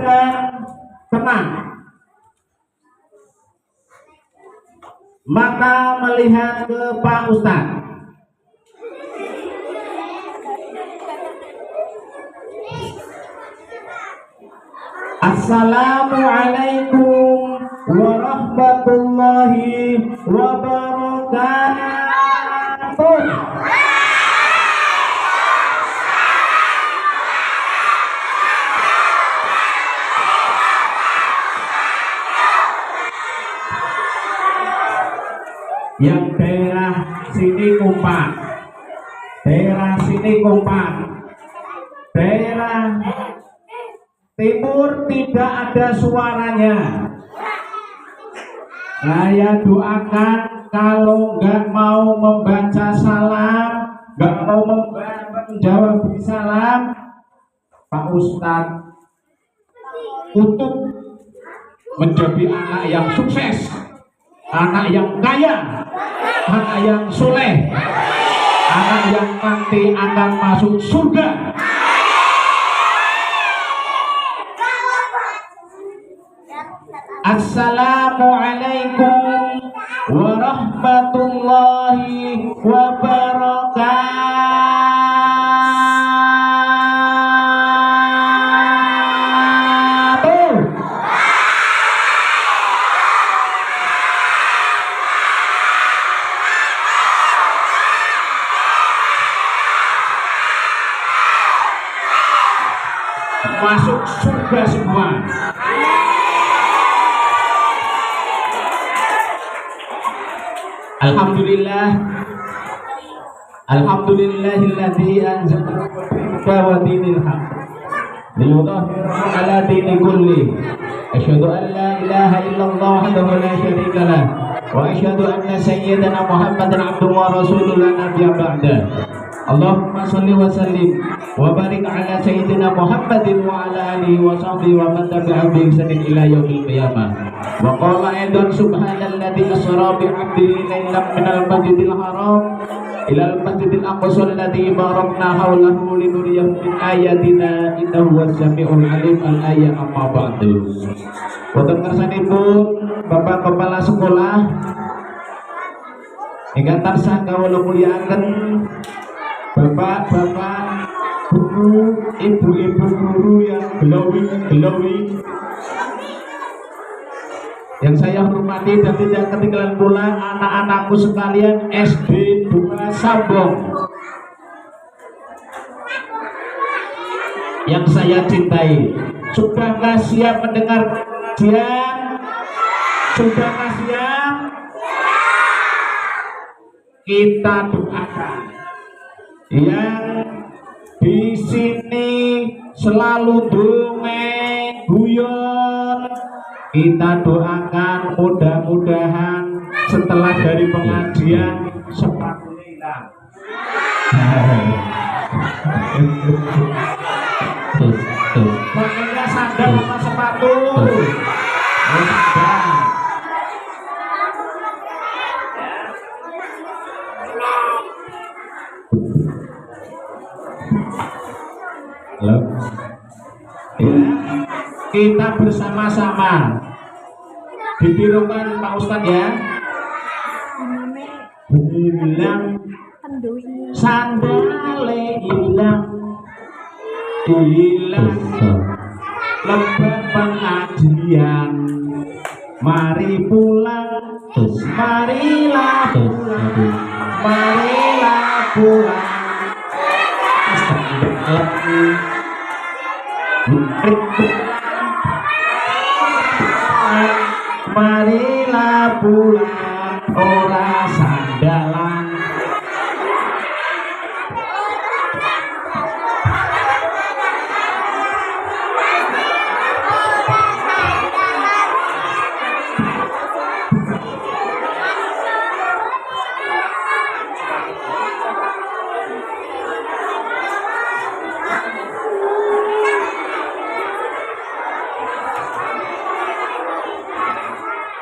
dan tenang. Maka melihat ke Pak Ustadz. Assalamualaikum warahmatullahi wabarakatuh. Yang daerah sini kompak, daerah sini kompak, daerah timur tidak ada suaranya. Saya doakan kalau nggak mau membaca salam, nggak mau menjawab salam, Pak Ustadz untuk menjadi anak yang sukses, anak yang kaya, anak yang soleh, anak yang nanti akan masuk surga. Assalamualaikum warahmatullahi wabarakatuh. Masuk surga semua. Alhamdulillah, alhamdulillahilladzi anzala wa dinil haq liyudhhirahu ala dini kulli. Asyhadu an la ilaha illallah wahdahu la syarika lah wa asyhadu anna sayyidana Muhammadan abduhu wa rasuluhu la nabiyya ba'da. Allahumma shalli wa sallim wa barik ala sayyidina Muhammadin wa ala alihi wa sahbihi wa man tabi'ahum bi ihsanin ila yaumil qiyamah. Wa qala aidan subhanalladzi asra bi 'abdihi laylan minal masjidil haram ilal masjidil aqsa alladzi barakna haulahu linuriyahu min ayatina innahu was-sami'ul 'alim. Al-ayat amma ba'du. Wonten kersanipun Bapak Kepala Sekolah ingkang tansah kawula mulyakaken, Bapak-bapak guru, ibu-ibu guru yang glowing, yang saya hormati dan tidak ketinggalan pula anak-anakku sekalian SD 2 Sambong yang saya cintai. Sudahkah siap mendengar kajian? Sudahkah siap? Kita doakan yang di sini selalu dongeng guyon, kita doakan mudah-mudahan setelah dari pengajian sepatunya hilang. Makanya sandal sama sepatu. Halo. Ya, kita bersama-sama ditirukan Pak Ustadz ya. Hilang sandale hilang lebat pengajian, mari pulang, marilah pulang, marilah pulang. Marilah pulang, ora sandalan.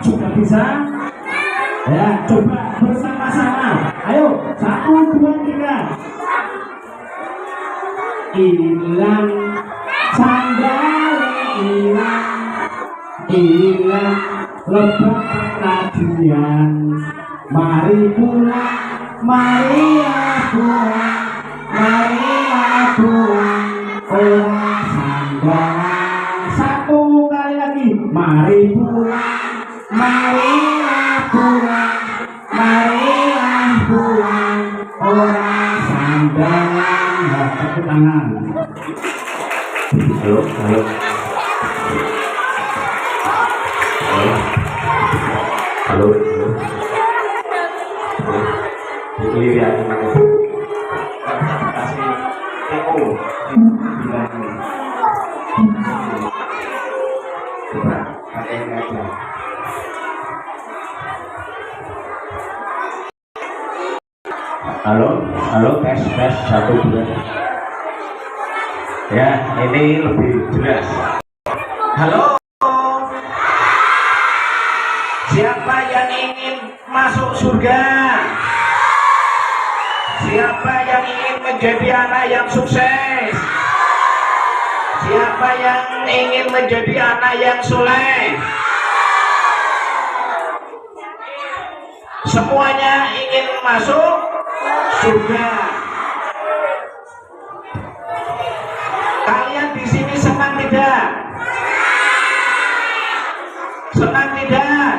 Sudah bisa? Ya, coba bersama-sama. Ayo, 1, 2, 3. Hilang sandal ilang lebak pengajian. Mari pulang, Marilah pulang, Marilah pulang, orang sandang. Satu kali lagi, mari pulang, Marilah pulang, Marilah pulang, orang sandang. Tepuk tangan. Halo, halo. Halo, halo. Lihat teman itu. Kasih TO. Coba, pakai yang aja. Halo, halo, tes 1 2. Ya, ini lebih jelas. Halo. Siapa yang ingin masuk surga? Siapa yang ingin menjadi anak yang sukses? Siapa yang ingin menjadi anak yang soleh? Semuanya ingin masuk surga. Kalian di sini senang tidak? Senang tidak?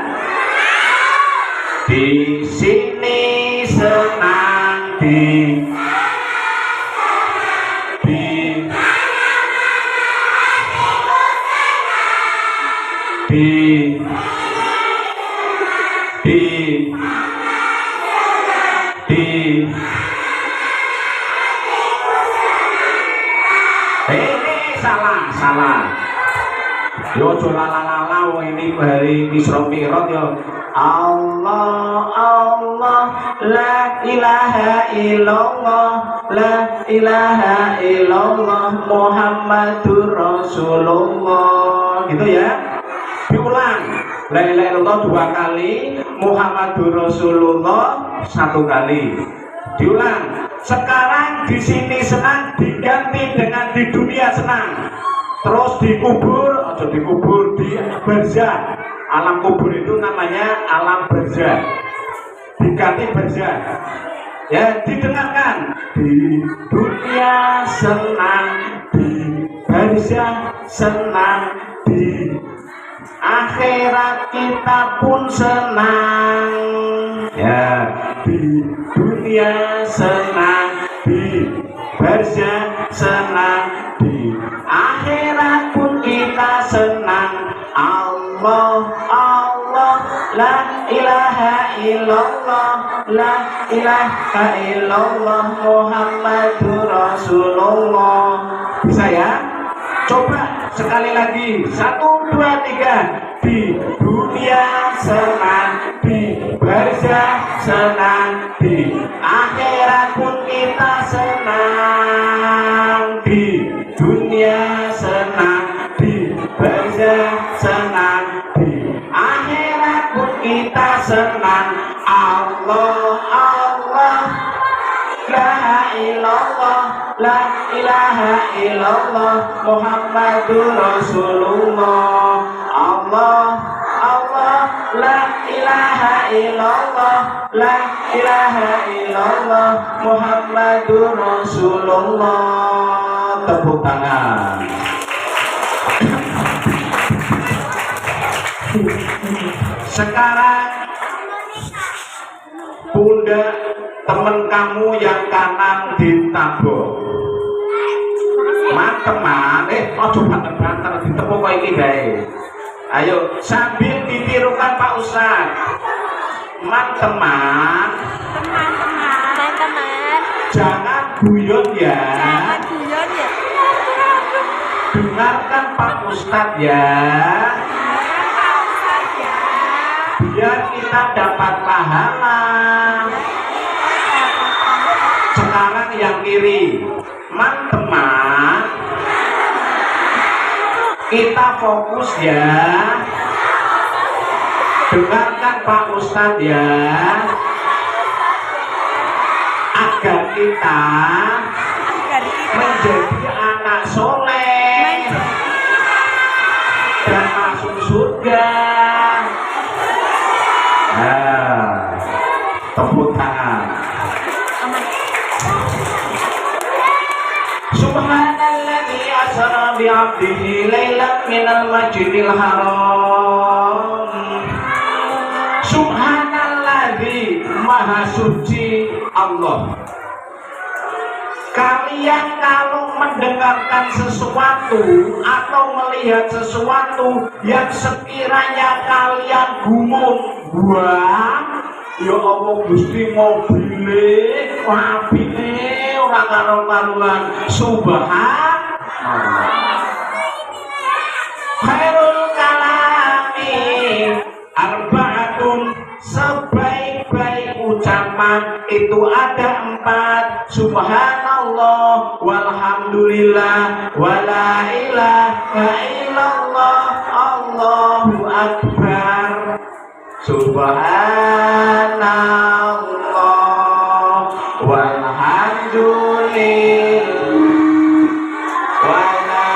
Di sini senang di salah. Yo lala ini hari Isra Mi'raj yo. Allah Allah la ilaha illallah la ilaha illallah Muhammadur Rasulullah. Gitu ya. Diulang. La ilaha illallah 2 kali, Muhammadur Rasulullah 1 kali. Diulang. Sekarang di sini senang diganti dengan di dunia senang. Terus dikubur, atau dikubur di barzah. Alam kubur itu namanya alam barzah. Diganti barzah. Ya, didengarkan. Di dunia senang, di barzah senang, di akhirat kita pun senang. Ya, di dunia senang, di barzah senang, di akhirat pun kita senang. Allah Allah la ilaha illallah la ilaha illallah Muhammadur Rasulullah. Bisa ya? Coba sekali lagi. 1 2 3. Di dunia senang, di barzah senang, di akhirat pun kita senang. Di dunia senang, di barzah senang, di akhirat pun kita senang. Allah Allah la ilaha illallah Muhammadur Rasulullah. Allah Allah la ilaha illallah la ilaha illallah Muhammadur Rasulullah. Tepuk tangan. Sekarang pundak temen kamu yang kanan ditabok. Teman, ojo banter-banter ditepuk kok iki bae. Ayo sambil ditirukan Pak Ustaz. Teman-teman. Jangan guyon ya. Dengarkan Pak Ustaz ya. Biar kita dapat pahala. Sekarang yang kiri. Teman-teman, kita fokus ya. Dengarkan Pak Ustadz ya. Agar kita menjadi anak soleh. asra bi 'abdihi lailan minal masjidil haram. Subhanalladzi, maha suci Allah. Kalian kalau mendengarkan sesuatu atau melihat sesuatu yang sekiranya kalian gumun, wah, ya Allah Gusti mobile, apike ora karo-karuan, subhanallah. Khairul kalami arba'atun, sebaik-baik ucapan itu ada 4. Subhanallah, walhamdulillah, wala ilaha illallah, Allahu akbar. Subhanallah, walhamdulillah, wala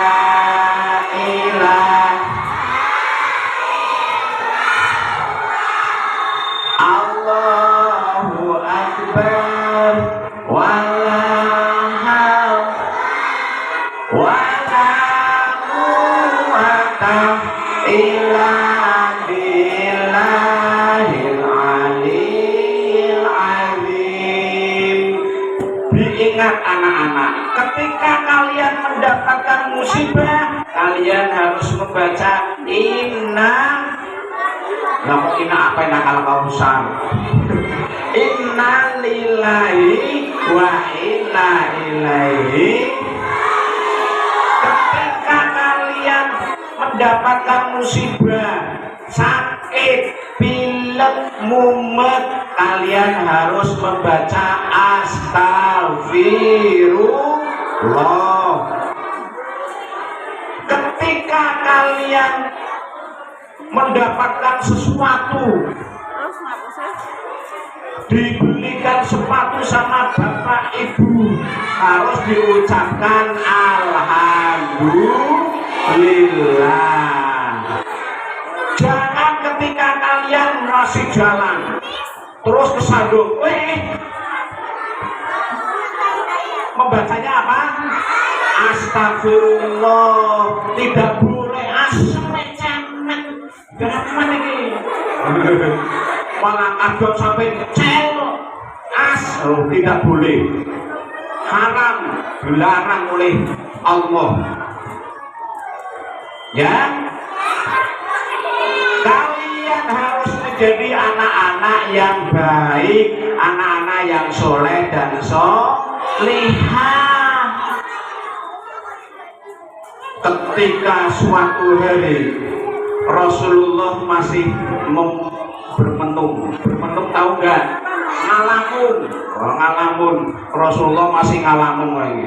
ilaha Allahu akbar, wala haula wala quwwata illa billahil aliyyil azim. Diingat anak-anak, ketika kalian mendapatkan musibah, kalian harus membaca inna. Nggak inna apa yang nakal kausan. Inna lillahi wa inna ilaihi. Ketika kalian mendapatkan musibah, sakit, pilek, mumet, kalian harus membaca astagfirullah. Ketika kalian mendapatkan sesuatu, dibelikan sepatu sama bapak ibu, harus diucapkan alhamdulillah. Jangan ketika kalian masih jalan terus kesandung, membacanya apa? Astagfirullah. Tidak boleh jangan ini malah kadang sampai tidak boleh, haram, dilarang oleh Allah. Ya, kalian harus menjadi anak-anak yang baik, anak-anak yang soleh dan solihah. Ketika suatu hari Rasulullah masih bermenung tahu nggak? Ngalamun. Rasulullah masih ngalamun lagi.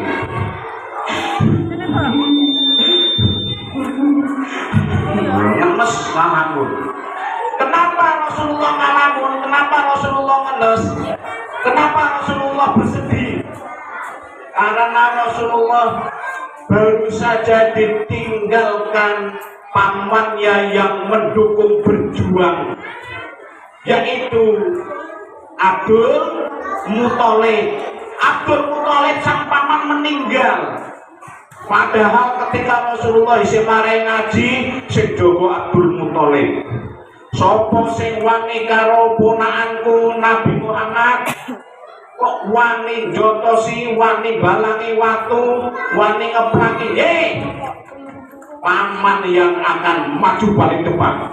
Ngenes ngalamun. Kenapa Rasulullah ngalamun? Kenapa Rasulullah ngenes? Kenapa Rasulullah bersedih? Karena Rasulullah baru saja ditinggalkan pamannya yang mendukung berjuang, yaitu Abdul Muthalib. Abdul Muthalib sang paman meninggal. Padahal ketika Rasulullah isih mare ngaji, sing jaga Abdul Muthalib. Sapa sing wani karo ponakanku Nabi Muhammad? Kok wani jotosi, wani balangi watu, wani ngeprangi? Paman yang akan maju paling depan.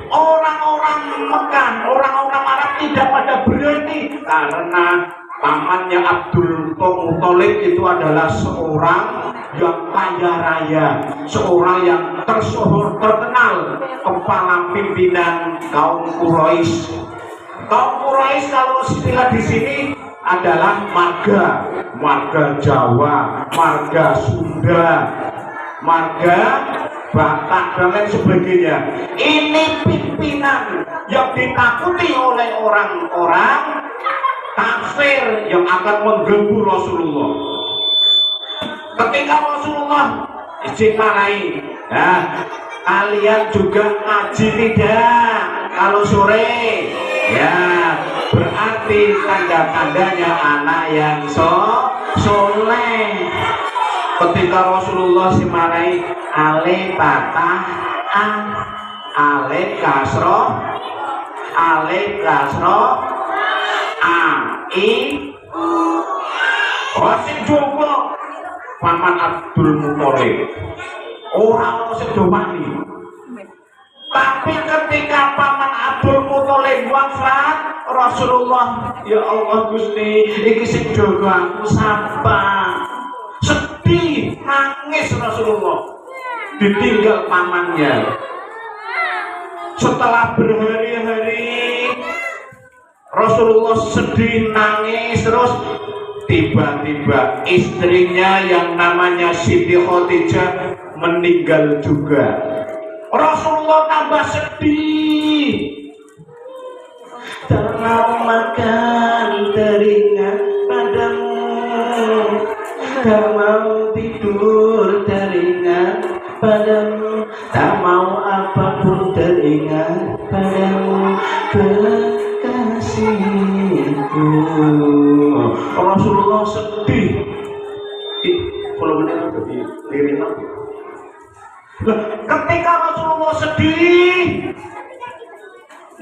Orang-orang Mekah, orang-orang Arab tidak pada berani karena pamannya Abdul Muthalib itu adalah seorang yang kaya raya, seorang yang tersohor, terkenal, kepala pimpinan kaum Quraisy. Kaum Quraisy kalau istilah di sini adalah marga Jawa, marga Sunda, marga Batak dan lain sebagainya. Ini pimpinan yang ditakuti oleh orang-orang kafir yang akan mengganggu Rasulullah. Ketika Rasulullah izin marahi, kalian juga ngaji tidak kalau sore? Ya, berarti tanda-tandanya anak yang soleh. soleh. Ketika Rasulullah simarai ale patah a ale kasro a i sing jowo Paman Abdul Muthalib ora sing domani. Tapi ketika Paman Abdul Muthalib wafat, Rasulullah, ya Allah Gusti, iki sing jaga aku sapa? Sedih, nangis Rasulullah. Ditinggal pamannya. Setelah berhari-hari Rasulullah sedih, nangis, terus tiba-tiba istrinya yang namanya Siti Khadijah meninggal juga. Rasulullah tambah sedih. Tak mau makan teringat padamu, tak mau tidur teringat padamu, tak mau apapun teringat padamu, kekasihku. Rasulullah sedih. Kalau benar berarti lirik lagi. Ketika Rasulullah sedih,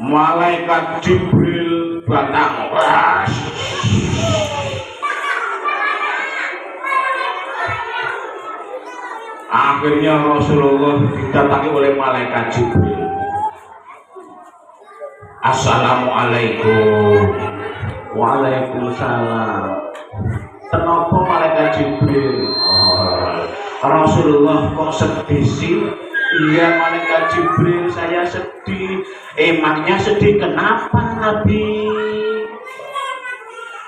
malaikat Jibril datang. Akhirnya Rasulullah didatangi oleh malaikat Jibril. Assalamualaikum. Waalaikumsalam. Kenapa malaikat Jibril? Rasulullah kok sedih sih? Iya malaikat Jibril, saya sedih. Emangnya sedih kenapa Nabi?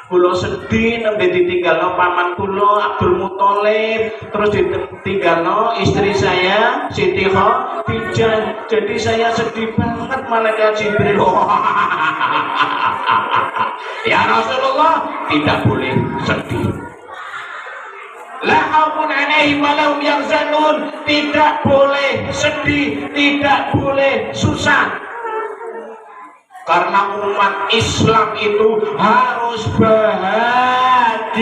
Kulo sedih nembe ditinggalno paman kulo Abdul Muthalib, terus ditinggalno istri saya Siti Khadijah. Jadi saya sedih banget malaikat Jibril. Ya Rasulullah, tidak boleh sedih. La haufun alaihim wa lahum yahzanun. Tidak boleh sedih, tidak boleh susah. Karena umat Islam itu harus bahagia.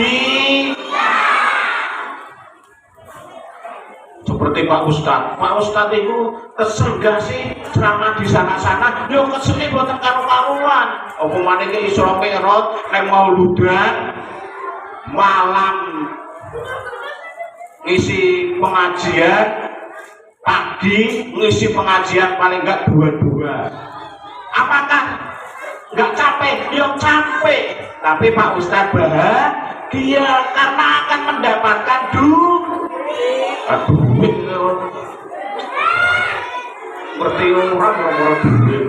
Seperti Pak Ustadz itu kesel gak sih ceramah di sana-sana? Yo keselnya buatan karu-karuan. Apa mana ke Isra Mi'raj nek mauludan malam ngisi pengajian, pagi ngisi pengajian paling enggak dua-dua. Apakah enggak capek? Ya capek. Tapi Pak Ustadz bahagia karena akan mendapatkan duit. Ngerti orang duit.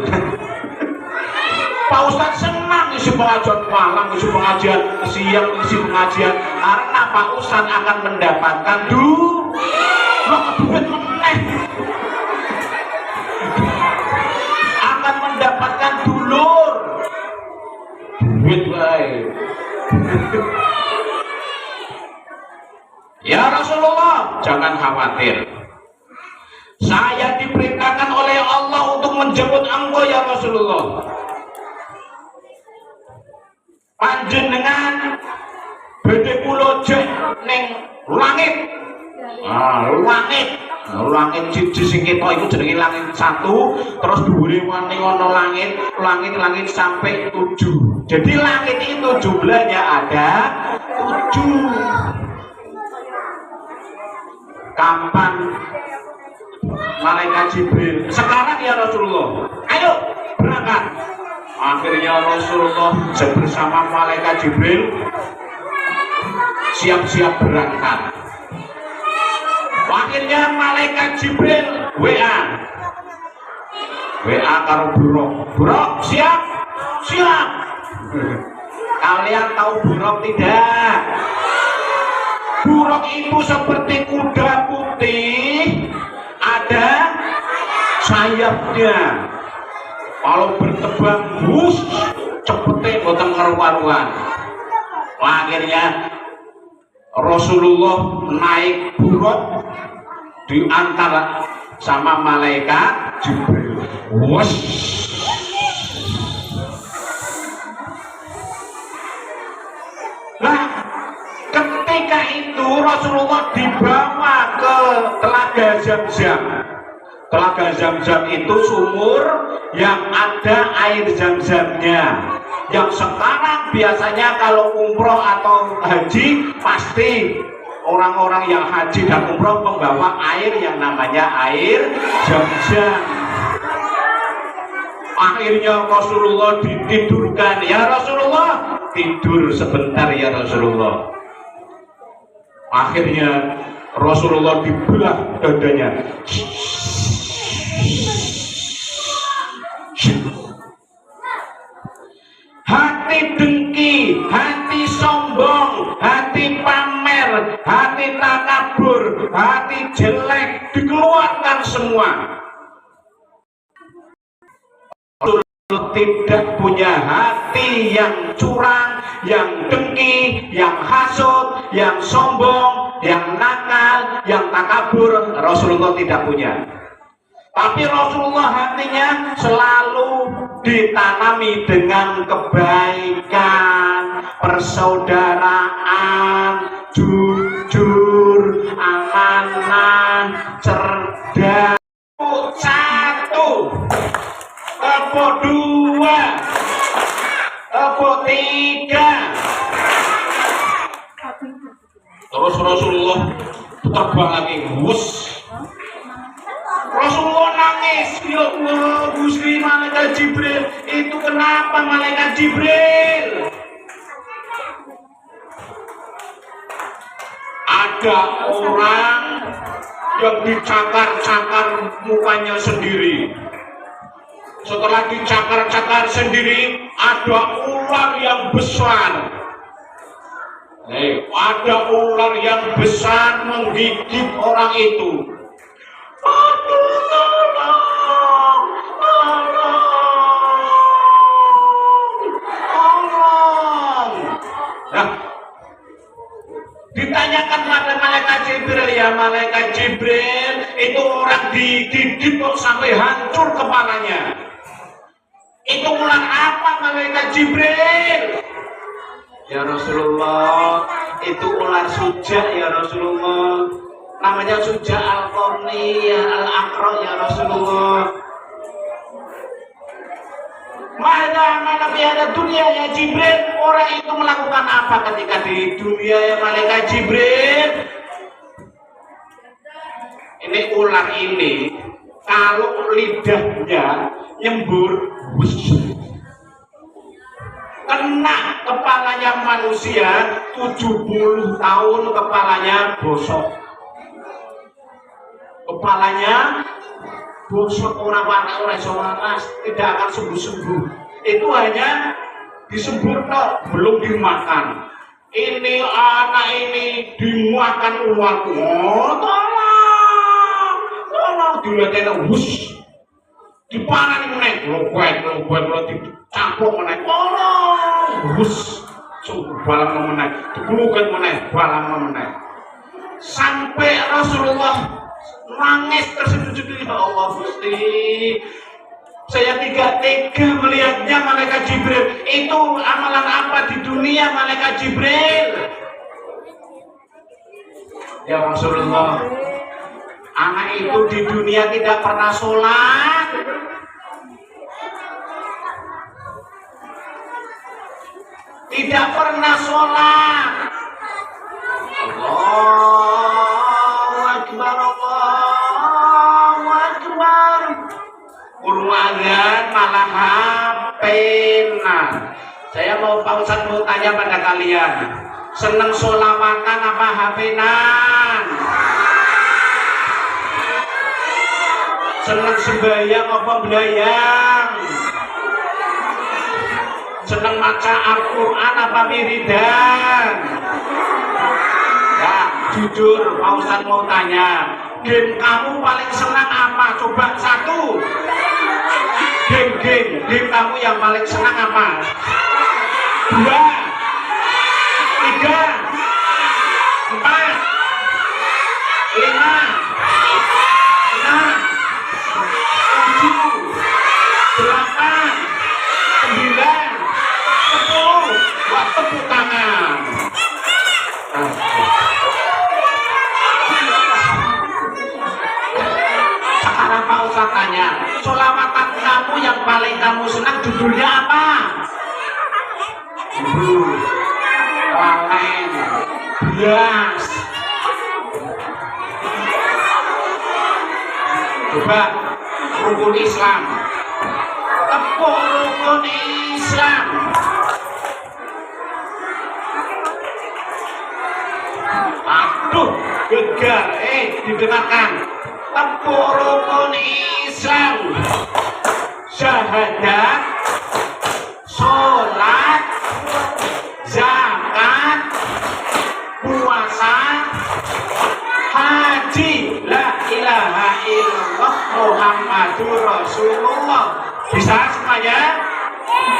Pak Ustadz senang isi pengajian malam, isi pengajian siang, isi pengajian karena Pak Ustadz akan mendapatkan duit meneh, akan mendapatkan dulur duit baik. Ya Rasulullah, jangan khawatir. Saya diperintahkan oleh Allah untuk menjemput engkau ya Rasulullah. Panjenengan badhe kula jek ning langit. Langit siji sing ketok iku jenenge langit 1, terus dhuwure wani ana langit sampai 7. Jadi langit itu jumlahnya ada 7. Kapan malaikat Jibril? Sekarang ya Rasulullah. Ayo berangkat. Akhirnya Rasulullah bersama malaikat Jibril siap-siap berangkat. Akhirnya malaikat Jibril WA karo Buruk, siap. Kalian tahu Buruk tidak? Buruk itu seperti kuda putih, ada sayapnya. Kalau bertebang cepetnya boten karu-karuan. Akhirnya Rasulullah naik Buruk di antara sama malaikat Jibril. Nah, ketika ketika itu Rasulullah dibawa ke Telaga Zam-Zam. Telaga Zam-Zam itu sumur yang ada air zam-zamnya, yang sekarang biasanya kalau umroh atau haji pasti orang-orang yang haji dan umroh membawa air yang namanya air zam-zam. Akhirnya Rasulullah ditidurkan. Ya Rasulullah, tidur sebentar ya Rasulullah. Akhirnya Rasulullah dibelah dadanya. Hati dengki, hati sombong, hati pamer, hati takabur, hati jelek dikeluarkan semua. Tidak punya hati yang curang, yang dengki, yang hasut, yang sombong, yang nakal, yang takabur. Rasulullah tidak punya. Tapi Rasulullah hatinya selalu ditanami dengan kebaikan, persaudaraan, jujur, amanah, cerdas. Satu, apa dua, apa tiga. Terus Rasulullah terbang lagi, wus. Rasulullah nangis, ya Allah, Gusti malaikat Jibril, itu kenapa malaikat Jibril? Ada orang yang dicakar-cakar mukanya sendiri. Setelah dicakar-cakar sendiri, ada ular yang besar. Ada ular yang besar menggigit orang itu. Aduh, tolong. Nah, ditanyakan pada malaikat Jibril, ya malaikat Jibril, itu orang digigit kok sampai hancur kepalanya. Itu ular apa malaikat Jibril? Ya Rasulullah, itu ular suja ya Rasulullah. Namanya suja al-qarni ya al-aqra ya Rasulullah. Mana ada dunia ya Jibril? Orang itu melakukan apa ketika di dunia ya malaikat Jibril? Ini ular ini kalau lidahnya nyembur, kena kepalanya manusia 70 tahun kepalanya bosok. Kepalanya bosok, orang waras, tidak akan sembuh-sembuh. Itu hanya disembur tok, belum dimakan. Ini anak ini dimakan ular. Oh, tolong dilihatin, wus, dipangan meneh, lokwet, dicampur meneh, tolong, wus, balang meneh, dipulukan meneh, balang meneh. Sampai Rasulullah nangis terseduh-seduh, ya Allah Gusti, saya tidak tega melihatnya malaikat Jibril. Itu amalan apa di dunia malaikat Jibril? Ya Rasulullah, anak itu di dunia tidak pernah sholat, tidak pernah sholat. Allahu Akbar, Allahu Akbar. Kurmagan malah HP-an. Saya mau Pak Ustadz mau tanya pada kalian, seneng sholawatan apa HP-an? Seneng sembahyang apa belayang? Seneng maca Al-Quran apa wiridan? Ya, jujur Pak Ustadz mau tanya, game kamu paling senang apa? Coba satu. Game kamu yang paling senang apa? 2, 3, 4, 5, 6, 7, 8, 9, 10. Buat tepuk tangan. Judulnya apa? Walen, bias. Coba rukun Islam. Tepuk rukun Islam. Aduh, gegar. Didengarkan. Tepuk rukun Islam. Syahadat, sholat, zakat, puasa, haji, la ilaha illallah Muhammadur Rasulullah. Bisa semuanya?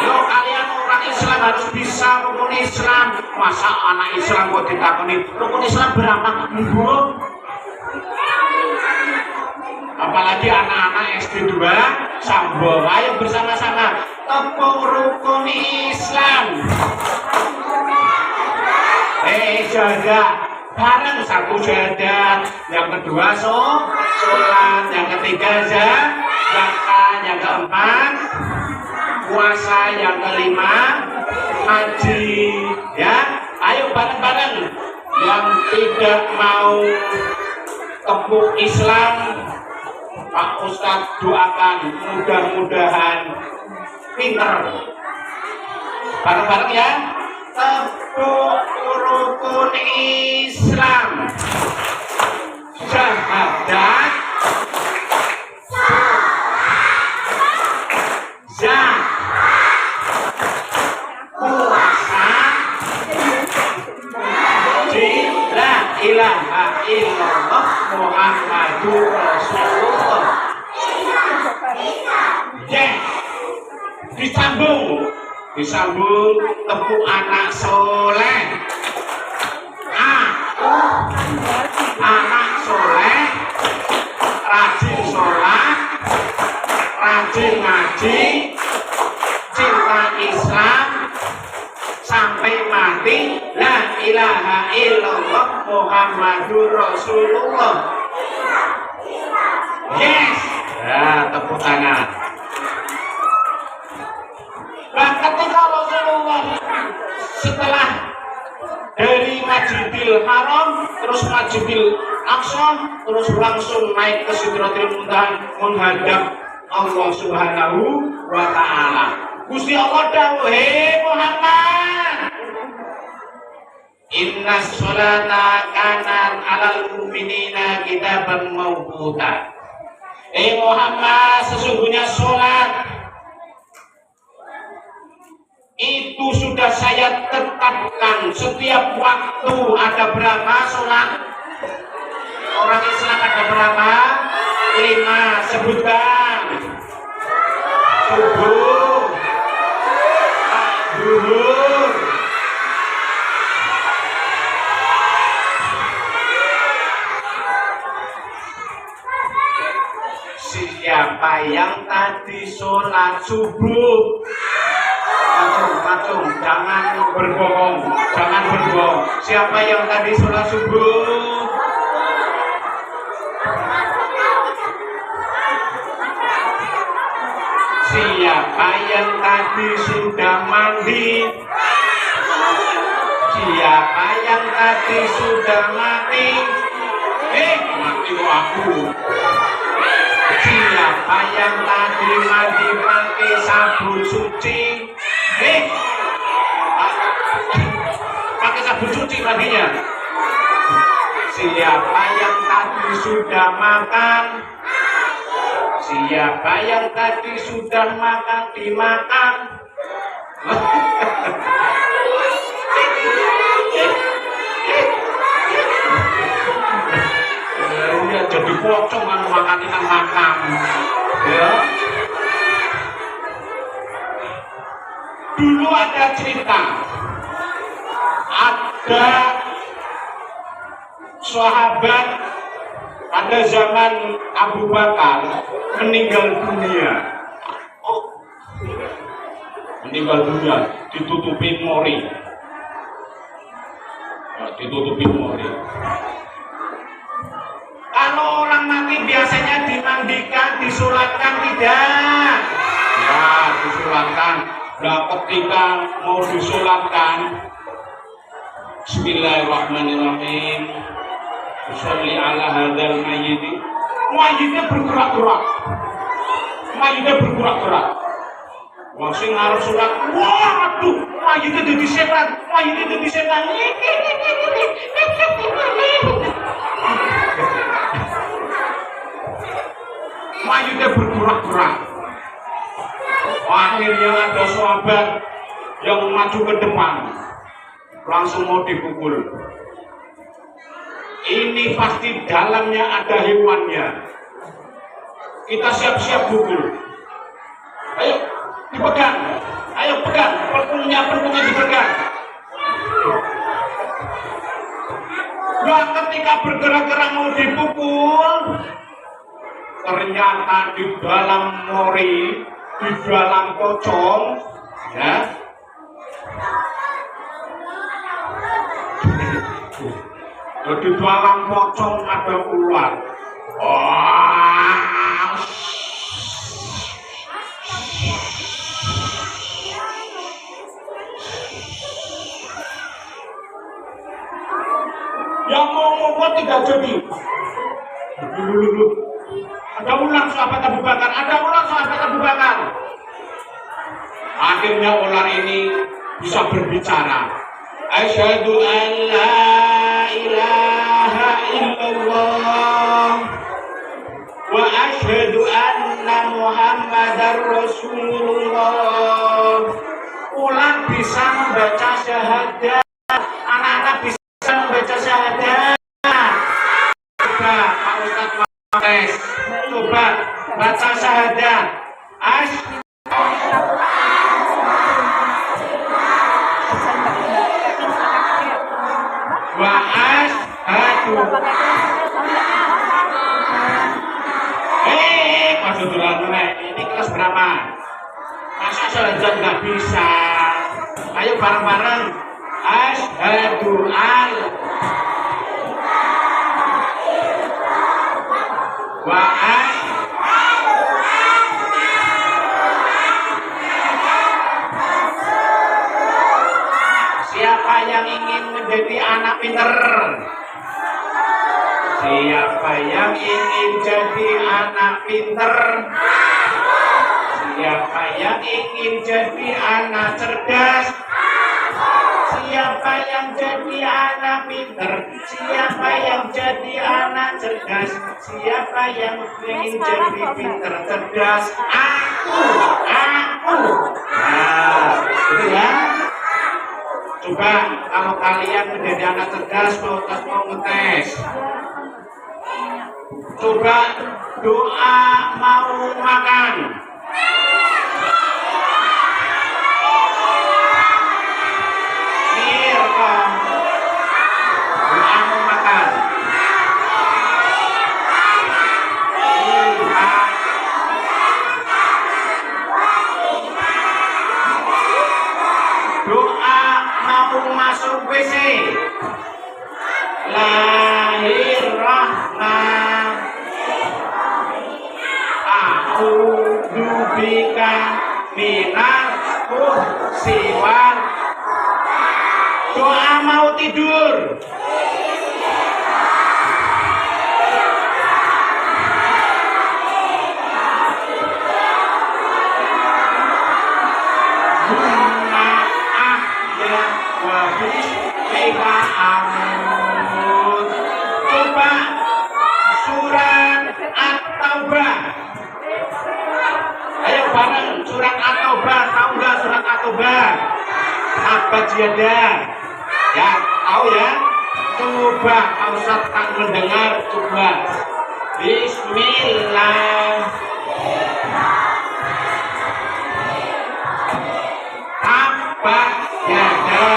Yo, kalian orang Islam harus bisa rukun Islam. Masa anak Islam kok ditakoni rukun Islam berapa? Belum. Apalagi anak-anak SD 2 Sambo. Ayo bersama-sama tepuk rukun Islam. Jadah bareng, satu jadah, yang kedua sholat, yang ketiga zakat, yang keempat puasa, yang kelima haji. Ya, ayo bareng-bareng. Yang tidak mau tepuk Islam, Pak Ustadz doakan mudah-mudahan pinter. Bareng-bareng ya. Tepuk rukun Islam. Syahadat, zakat, puasa, haji, la ilaha illallah Muhammadur Rasulullah. Disambung tepuk anak soleh. Anak soleh, rajin sholat, rajin ngaji, cinta Islam sampai mati, la ilaha illallah Muhammadur Rasulullah. Yes. Ya, tepuk tangan. Nah, ketika Rasulullah setelah dari Masjidil Haram terus Masjidil Aqsa terus langsung naik ke Sidratul Muntaha menghadap Allah Subhanahu wa taala. Gusti Allah dawuh, "Hei Muhammad, inna sholata kanat 'alal mu'minina kitaban mawquta." Muhammad, sesungguhnya sholat itu sudah saya tetapkan setiap waktu. Ada berapa sholat? Orang Islam ada berapa? 5. Sebutkan. Subuh, zuhur, siapa yang tadi sholat subuh? Macung, jangan berbohong. Siapa yang tadi sholat subuh? Siapa yang tadi sudah mandi? Siapa yang tadi sudah mati? Mati aku. Siapa yang tadi mandi pakai sabun suci? Pakai sabun suci mandinya. Siapa yang tadi sudah makan? Siapa yang tadi sudah makan dimakan? Ya jadi pocong kan makan ikan makam. Ya. Dulu ada cerita, ada sahabat pada zaman Abu Bakar meninggal dunia. Ditutupi mori. Kalau orang mati biasanya dimandikan, disolatkan, tidak. Ya, disolatkan. Nah, ketika mau disolatkan, Bismillahirrahmanirrahim. Sholli ala hadzal mayyit. Mayyitnya bergerak-gerak. Mayitnya bergerak-gerak. Wong sing ngarep sholat, waduh, mayitnya dadi setan, mayitnya dadi setan. Mayitnya bergerak-gerak. Akhirnya ada sahabat yang maju ke depan, langsung mau dipukul. Ini pasti dalamnya ada hewannya. Kita siap-siap pukul. Ayo dipegang, ayo pegang, peluknya dipegang. Nah, ketika bergerak-gerak mau dipukul, ternyata di dalam mori, di dalam pocong, ya, di dalam pocong ada ular. Wah, yang mau ngomong tidak jadi. Dulu. Ada ular sahabat Abu Bakar, ada ular sahabat Abu Bakar. Akhirnya ular ini bisa berbicara. Asyhadu an la ilaha illallah wa asyhadu anna Muhammadar Rasulullah. Ular bisa membaca syahadat. Anak-anak bisa membaca syahadat. Coba Pak Ustadz Mahes, coba baca syahadat. Wa asyhadu. Masuk dulu ini kelas berapa? Masa syahadat nggak bisa? Ayo bareng-bareng. Asyhadu an wa siapa yang ingin menjadi anak pinter? Siapa yang ingin jadi anak pinter? Siapa yang ingin jadi anak cerdas? Siapa yang jadi anak pinter? Siapa yang jadi anak cerdas? Siapa yang ingin jadi pinter cerdas? Aku. Nah, itu ya. Coba kalau kalian menjadi anak cerdas, mau ngetes. Coba doa mau makan. Doa mau masuk WC. Lahir rahman. A'udzubika minal siwal. Doa mau tidur. Coba surat At-Taubah. Ayo bareng surat At-Taubah. Tahu nggak surat At-Taubah? Abad Jiada. Ya, tahu ya? Coba kalau Ustaz tak mendengar, coba. Bismillah. Abad Jiada.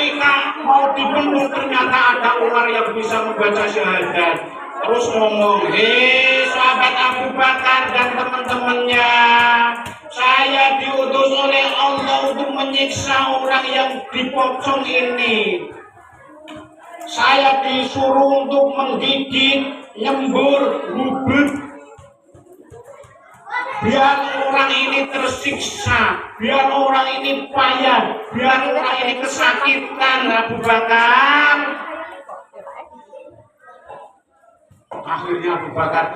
ketika mau dibunuh ternyata ada ular yang bisa membaca syahadat. Terus ngomong, sahabat Abu Bakar dan teman-temannya, saya diutus oleh Allah untuk menyiksa orang yang dipocong ini. Saya disuruh untuk menggigit, nyembur, gubet, biar orang ini tersiksa, biar orang ini payah, biar orang ini kesakitan. Abu Bakar. Akhirnya Abu Bakar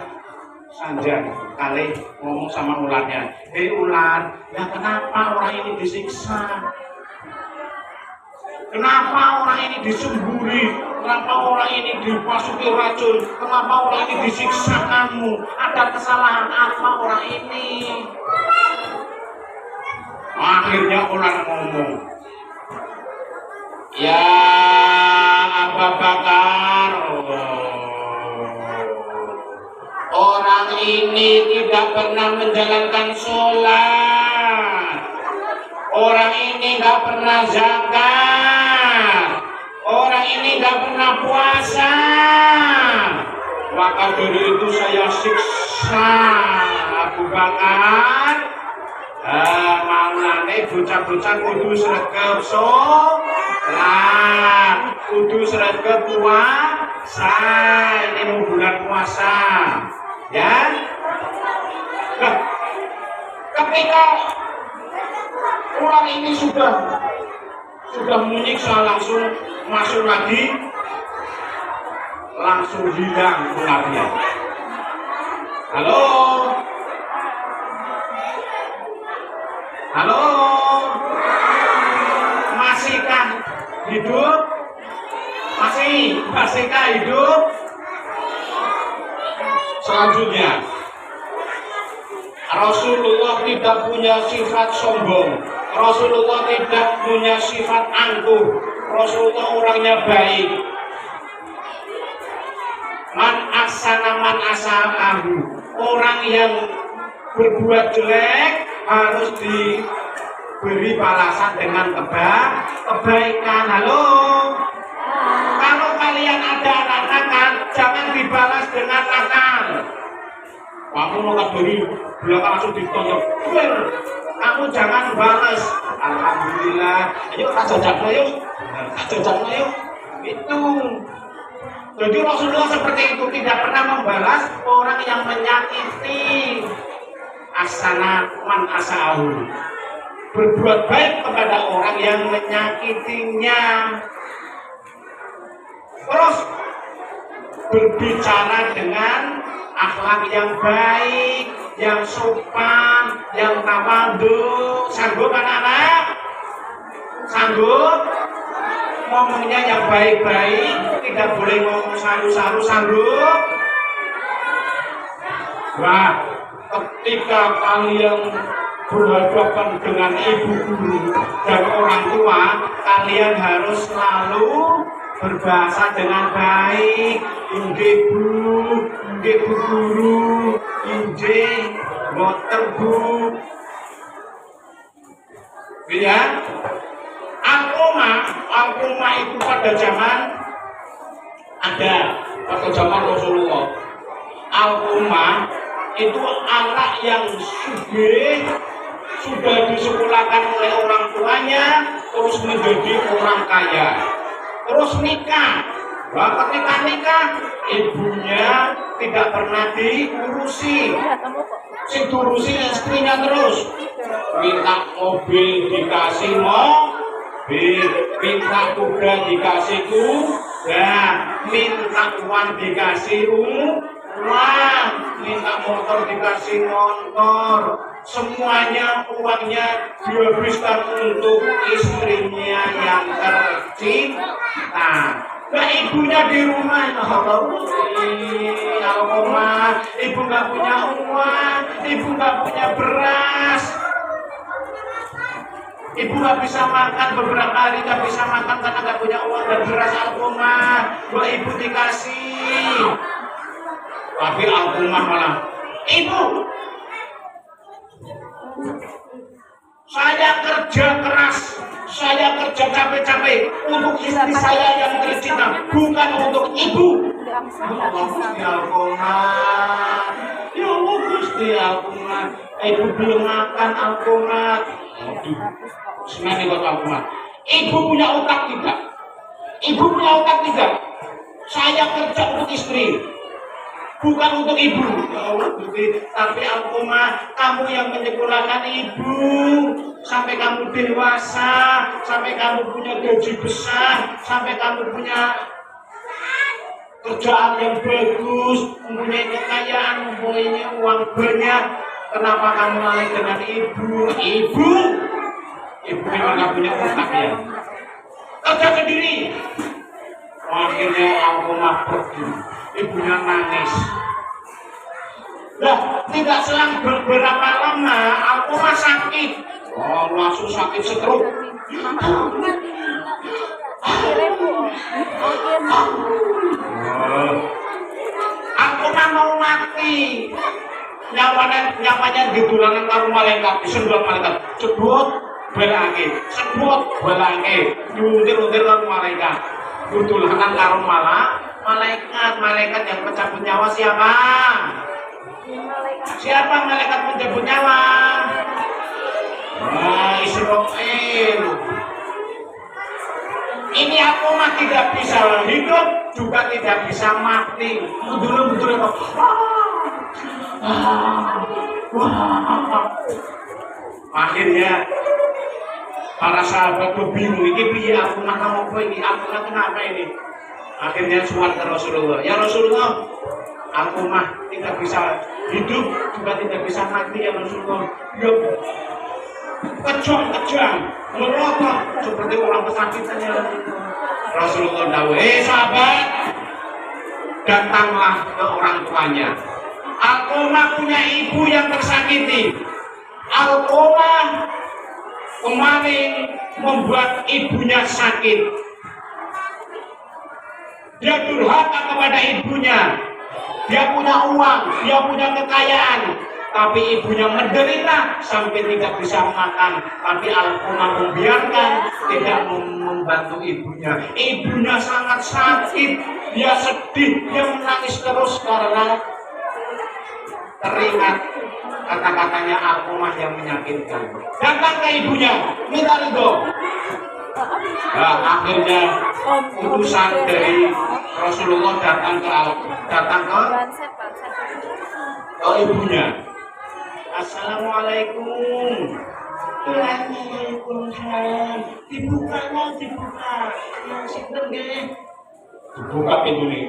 sanjang kali ngomong sama ularnya, ular, ya kenapa orang ini disiksa? Kenapa orang ini disemburi? Kenapa orang ini dimasuki racun? Kenapa orang ini disiksa kamu? Ada kesalahan apa orang ini? Akhirnya ular ngomong, ya Abu Bakar, orang ini tidak pernah menjalankan sholat. Orang ini nggak pernah zakat. Orang ini nggak pernah puasa. Maka dari itu saya siksa Abu Bakar. Maulane bocah-bocah kudu sregep sholat, kudu sregep puasa. Ini mau bulan puasa, ya. Nah, ketika ular ini sudah menyiksa, langsung masuk lagi, langsung hilang ularnya. Halo, halo, masihkah hidup? Masihkah hidup? Selanjutnya, Rasulullah tidak punya sifat sombong. Rasulullah tidak punya sifat angkuh. Rasulullah orangnya baik. Man asalahu. Orang yang berbuat jelek harus diberi balasan dengan kebaikan. Halo. Kalau kalian ada anak nakal, jangan dibalas dengan nakal. Kamu mau beri belakang langsung ditonjok. Kamu jangan balas. Alhamdulillah. Ayo jajan yuk. Itu. Jadi Rasulullah seperti itu, tidak pernah membalas orang yang menyakiti. Asana man asa'ahu. Berbuat baik kepada orang yang menyakitinya. Terus berbicara dengan akhlak yang baik, yang sopan, yang tawadhu. Sanggup anak-anak? Sanggup? Ngomongnya yang baik-baik, tidak boleh ngomong saru-saru. Sanggup? Wah, ketika kalian berhadapan dengan ibu guru dan orang tua, kalian harus selalu berbahasa dengan baik. Inggih Bu, inggih Bu Guru, inggih mboten Bu. Ya, Al-Qumah itu pada zaman Rasulullah. Al-Qumah itu anak yang sudah disekolahkan oleh orang tuanya, terus menjadi orang kaya, terus nikah. Wah, ketika nikah, ibunya tidak pernah diurusi. Sing diurusi istrinya terus. Minta mobil dikasih mobil, minta kuda dikasih kuda, minta uang dikasih uang, minta motor dikasih motor. Semuanya uangnya dihabiskan untuk istrinya yang tercinta. Nah, ibunya di rumah, Al-Qumah, ibu nggak punya uang, ibu nggak punya beras, ibu nggak bisa makan beberapa hari, nggak bisa makan karena nggak punya uang dan beras. Al-Qumah, buat ibu dikasih, tapi Al-Qumah malah, ibu, saya kerja kerja capek-capek untuk istri saya yang tercinta, bukan untuk ibu. Ya Allah Gusti Alkomat, ya Allah Gusti Alkomat, ibu belum makan Alkomat. Aduh, semuanya buat Alkomat. Ibu punya otak tidak? Ibu punya otak tidak? Saya kerja untuk istri, bukan untuk ibu. Ya Allah Gusti, tapi Alkomat, kamu yang menyekolahkan ibu sampai kamu dewasa, sampai kamu punya gaji besar, sampai kamu punya kerjaan yang bagus, mempunyai kekayaan, mempunyai uang banyak. Kenapa kamu lalai dengan ibu? Ibu memang gak punya otak ya. Kerja sendiri. Akhirnya Alkomat pergi. Ibunya nangis. Nah, tidak selang beberapa lama Alkomat sakit. Oh, langsung sakit stroke. Alkomat mau mati. Nyawanya ditulanan karo malaikat, disendot malaikat. Cebut belangke, diuntir-untir karo malaikat. Ditulanan karo malaikat yang pencabut nyawa siapa? Siapa malaikat pencabut nyawa? Israfil. Ini Alkomat tidak bisa hidup, juga tidak bisa mati. Betul-betul kok. Akhirnya para sahabat tuh bingung, ini piye Alkomat mau apa ini? Alkomat kenapa ini? Akhirnya suat ke Rasulullah. Ya Rasulullah, Alkomat tidak bisa hidup, juga tidak bisa mati ya Rasulullah. Yuk, kejang, merotot seperti orang kesakitan ya Rasulullah dawuh. Sahabat, datanglah ke orang tuanya. Alkomat punya ibu yang tersakiti. Alkomat kemarin membuat ibunya sakit. Dia durhaka kepada ibunya. Dia punya uang, dia punya kekayaan, tapi ibunya menderita sampai tidak bisa makan. Tapi Alkomat membiarkan, tidak membantu ibunya. Ibunya sangat sakit, dia sedih, dia menangis terus karena teringat kata-katanya Alkomat yang menyakitkan. Datang ke ibunya, minta ridho. Nah, akhirnya utusan dari Rasulullah datang ke ibunya. Assalamualaikum. Waalaikumsalam. Dibuka. Sinten nggih? Dibuka pintune.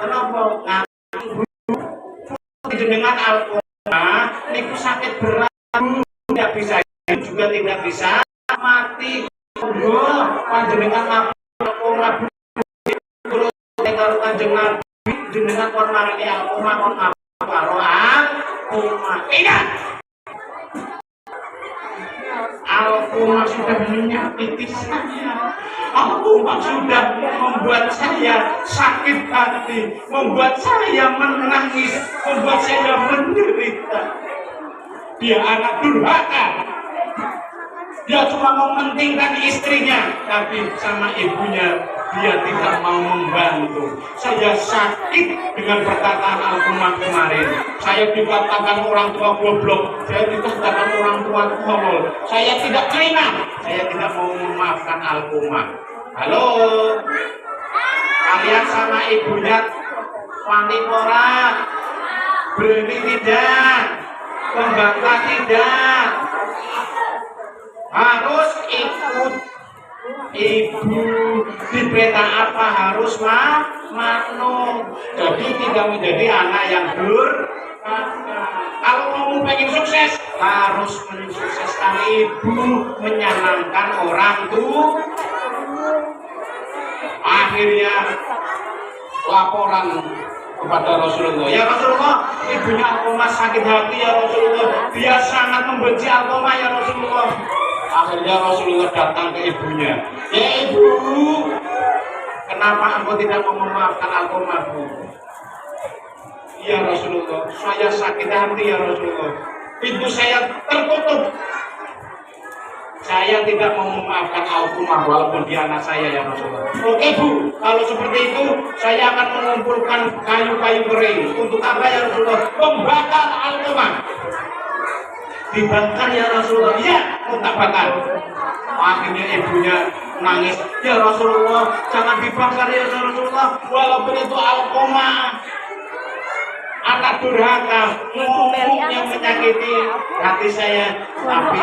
Kenapa? Dengan Alkomat niku sakit berat, tidak bisa juga tidak bisa mati. Panjenengan Alkomat karo Kanjeng Nabi, jenengan kon marani Alkomat kon karo Alkomat. Ingat, Alkomat sudah menyakiti saya. Alkomat sudah membuat saya sakit hati, membuat saya menangis, membuat saya menderita. Dia anak durhaka. Dia cuma mementingkan istrinya, tapi sama ibunya dia tidak mau membantu. Saya sakit dengan perkataan Alkomat kemarin. Saya dikatakan orang tua goblok, saya dikatakan orang tua tolol. Saya tidak terima, saya tidak mau memaafkan Alkomat. Halo, kalian sama ibunya wani ora? Berani tidak? Membantah tidak? Harus ikut ibu. Diperintah apa harus manut. Jadi tidak menjadi anak yang kalau kamu pengen sukses, harus mensukseskan ibu, menyenangkan orang tua. Akhirnya laporan kepada Rasulullah. Ya Rasulullah, ibunya Alkomat sakit hati ya Rasulullah. Dia sangat membenci Alkomat ya Rasulullah. Akhirnya Rasulullah datang ke ibunya. Ya ibu, kenapa engkau tidak mau memaafkan Alkomat? Ya Rasulullah, saya sakit hati ya Rasulullah. Pintu saya tertutup. Saya tidak mau memaafkan Alkumah walaupun dia anak saya ya Rasulullah. Oke Bu, kalau seperti itu saya akan mengumpulkan kayu-kayu kering. Untuk apa ya Rasulullah? Membakar Alkumah. Dibakar ya Rasulullah. Ya, mau tak bakar. Akhirnya ibunya nangis. Ya Rasulullah, jangan dibakar ya Rasulullah. Walaupun itu Alkumah, anak durhaka, yang menyakiti hati saya, tapi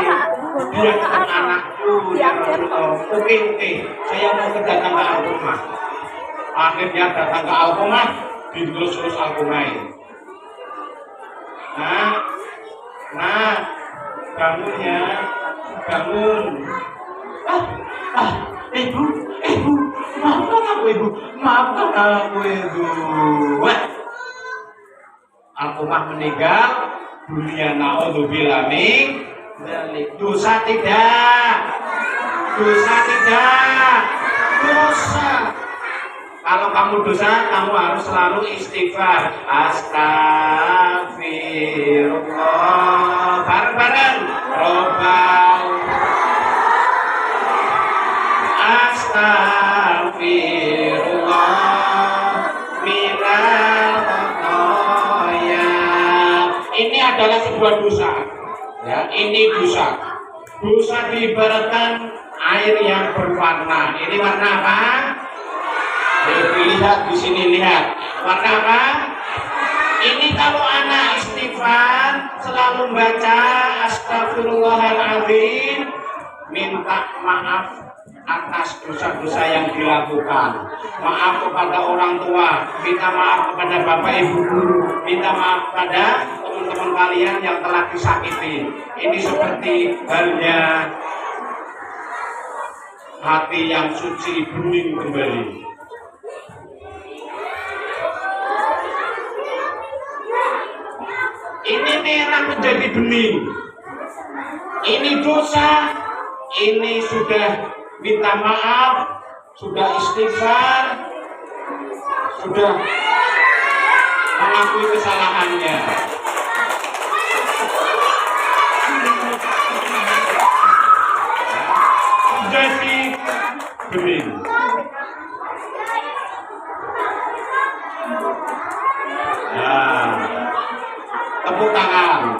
dia bukan anakku ya Rasulullah. Oke, saya mau datang ke Alkumah. Akhirnya datang ke Alkumah, dilus-lus Alkumah. Nah, bangun ya, bangun. Ibu, maafkan aku ibu, maafkan aku ibu. Alkumah meninggal, dunia naudzubillah min dzalik. Dosa tidak. Kalau kamu dosa, kamu harus selalu istighfar. Astagfirullah. Bareng-bareng. Robbal. Astagfirullah. Minal khotoya. Ini adalah sebuah dosa. Ya, ini dosa. Dosa diibaratkan air yang berwarna. Ini warna apa? Lihat di sini, lihat. Warna apa? Ini kalau anak istighfar selalu baca astagfirullahaladzim, minta maaf atas dosa-dosa yang dilakukan. Maaf kepada orang tua, minta maaf kepada bapak ibu guru, minta maaf kepada teman-teman kalian yang telah disakiti. Ini seperti halnya hati yang suci bening kembali. Ini merah menjadi bening. Ini dosa. Ini sudah minta maaf, sudah istighfar, sudah mengakui kesalahannya. Jadi bening. Nah, tepuk tangan.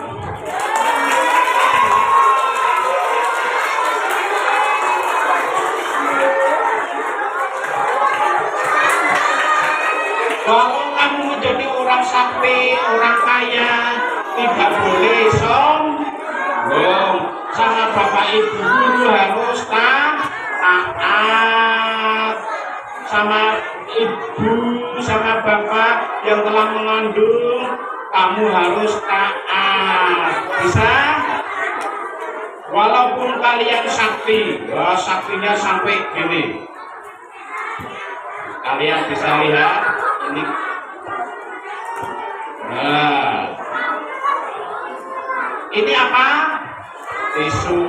Kalau kamu menjadi orang sakti, orang kaya, tidak boleh sombong. Sama bapak ibu guru harus taat. Sama ibu, sama bapak yang telah mengandung, kamu harus taat. Bisa? Walaupun kalian sakti, saktinya sampai gini. Kalian bisa lihat ini. Nah, ini apa? Tisu.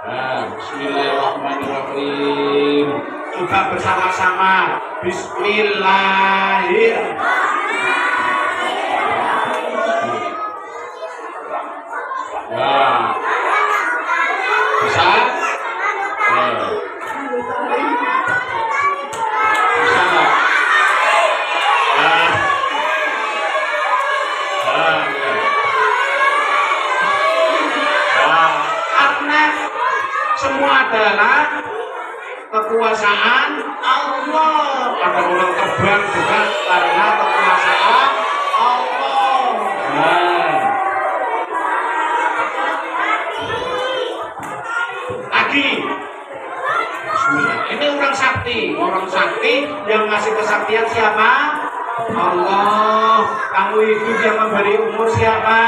Nah, bismillahirrahmanirrahim. Coba bersama-sama. Bismillahirrahmanirrahim. Nah, bisa? Bisa nggak? Karena semua adalah kekuasaan Allah. Ada orang terbang juga karena kekuasaan Allah. Lagi. Ini orang sakti yang ngasih kesaktian siapa? Allah. Kamu hidup yang memberi umur siapa?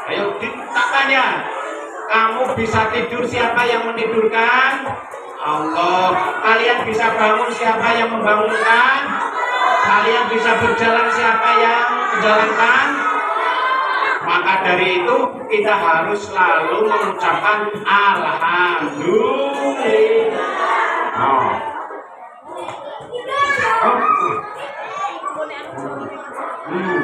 Ayo kita tanya. Kamu bisa tidur, siapa yang menidurkan? Allah. Kalian bisa bangun, siapa yang membangunkan? Kalian bisa berjalan, siapa yang menjalankan? Maka dari itu kita harus selalu mengucapkan alhamdulillah. Hmm.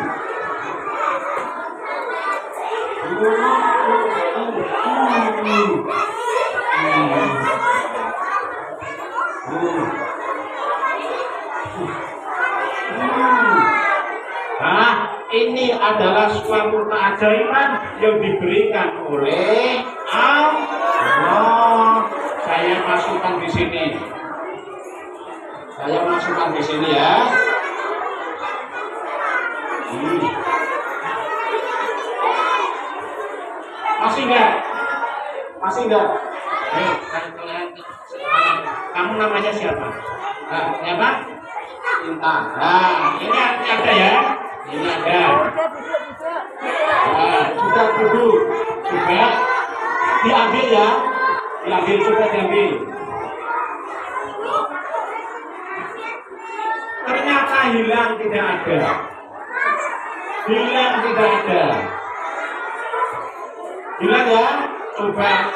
Nah, ini adalah suatu keajaiban yang diberikan oleh Allah. Saya masukkan di sini. Saya masukkan di sini ya. Masih enggak? Masih enggak? Ayo, kamu namanya siapa? Nah, siapa? Intan. Nah, ini ada ya. Ini ada. Nah, sudah duduk. Sudah diambil ya. Diambil, sudah diambil. Ternyata hilang tidak ada. Hilang tidak ada. Hilang ya? Coba.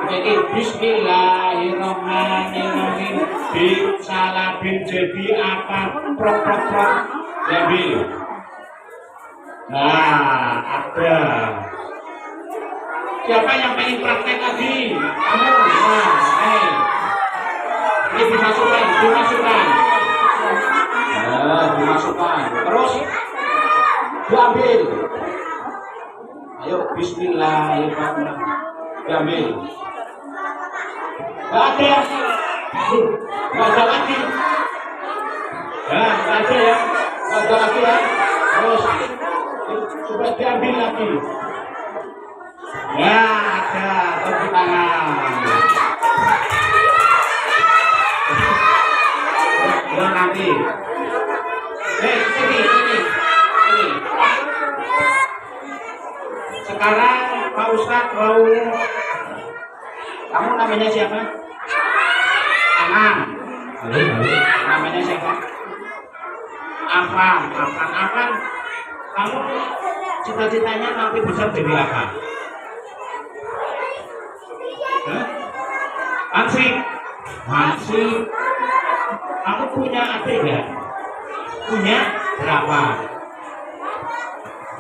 Jadi bismillahirrahmanirrahim. Salabin jadi apa? Prok. Diambil. Nah, ada. Siapa yang pengen praktek lagi? Kamu. Nah, ini dimasukkan. Nah, dimasukkan. Terus diambil. Ayo, bismillahirrahmanirrahim. Diambil. Nggak ada. Nggak ada lagi. Ya, nggak ada ya. Nggak ada lagi ya. Terus coba diambil lagi. Ya, ada. Tepuk tangan. Ya, nanti. Sini. Sekarang Pak Ustadz mau. Kamu namanya siapa? Anam. Namanya siapa? Afan. Kamu cita-citanya nanti besar jadi apa? Masih. Kamu punya adik ya? Punya berapa?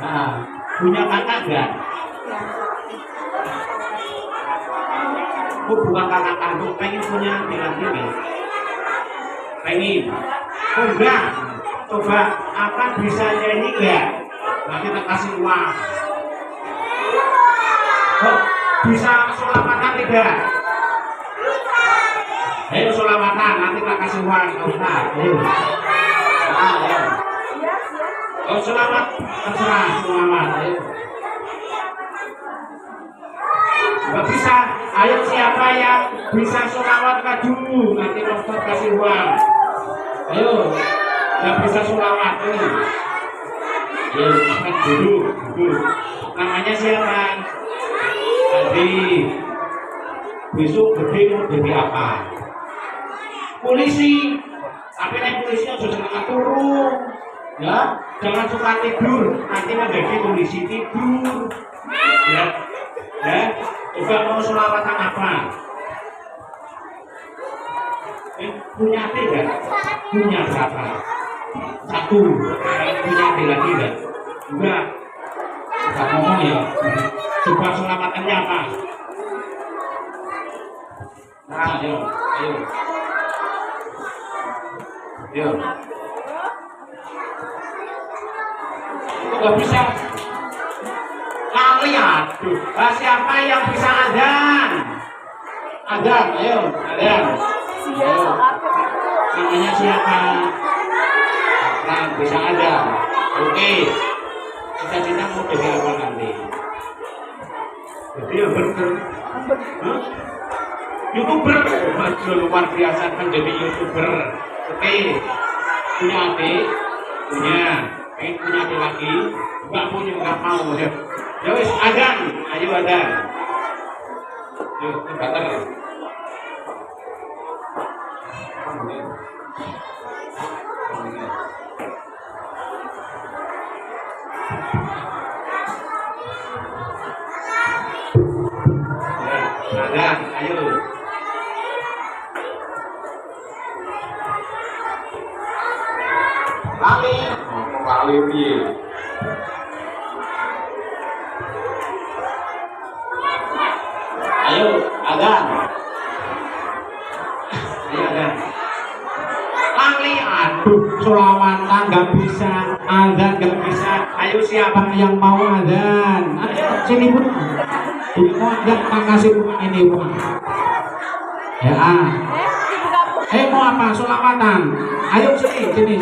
Nah, punya kakak enggak? Aku bukan kakak kandung, pengen punya adik ya? Pengen? Oh enggak? Coba apa bisa nyanyi enggak? Nanti kita kasih uang. Oh, bisa sholawatan tidak? Ayo sholawatan, nanti kita kasih uang. Ayo. Ayo. Oh selamat, terserah selamat. Ayo. Gak bisa. Ayo siapa yang bisa sholawat dulu, nanti Ustaz kasih uang. Ayo. Gak bisa sholawat ini. Ayo, duduk. Namanya siapa? Tadi. Besok gede mau jadi apa? Polisi. Tapi naik polisi jangan turun. Ya, jangan suka tidur, nanti menjadi polisi tidur. Ya, coba mau sholawatan apa? Punya tidak? Punya berapa? Satu. Punya adik lagi enggak? Enggak. Enggak ngomong ya. Coba sholavatannya apa? Nah, ayo. Nggak bisa lali aduh. Siapa yang bisa adzan? Ayo. Namanya siapa? Nah, bisa adzan. Oke. Cita-cita mau jadi apa nanti? Jadi ya YouTuber. Luar biasa menjadi YouTuber. Oke. Punya adik? Punya adik lagi? Enggak mau ya. Ya wis adzan, ayo adzan. Yuk, bater. Adzan, ayo. awake piye? Ayo, azan. Ayo azan. Lali, aduh, selawatan nggak bisa, azan nggak bisa. Ayo siapa yang mau azan? Ayo sini pun. Ini mau azan tak kasih uang ini uang. Ya. Mau apa? Selawatan. Ayo sini.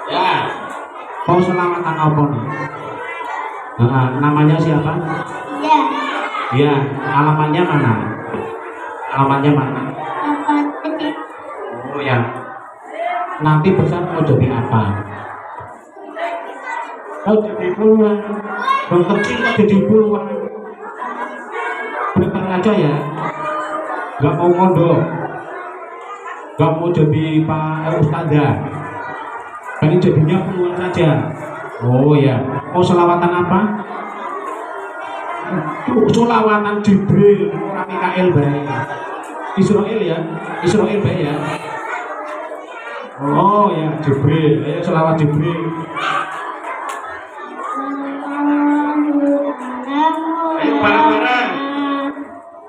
Ya. Mau selawatan apa nih? Namanya siapa? Ya. Ya, alamatnya mana? Alamatnya mana? Apa tadi? Oh ya. Nanti besar mau jadi apa? Oh jadi puluhan. Bang kecil kok jadi puluhan. Bentar aja ya. Gak mau mondok. Gak mau jadi Pak Ustazah. Ini jadinya puluhan saja. Oh ya. Mau selawatan apa? Selawatan Jibril, orang Mikael baik. Israel ya, Israel baik ya. Oh ya, Jibril, ayo selawat Jibril. Ayo bareng-bareng.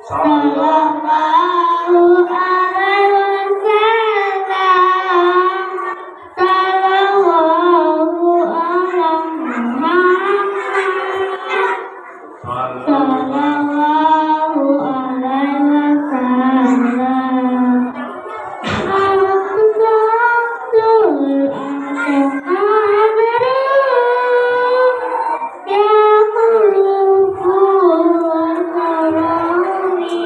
Sallallahu alaihi wasallam. Sallallahu alaihi Muhammad. Sallallahu alaihi wasallam. Al-Qur'anul Al-Qur'an. Ya qulubu wa qarawi.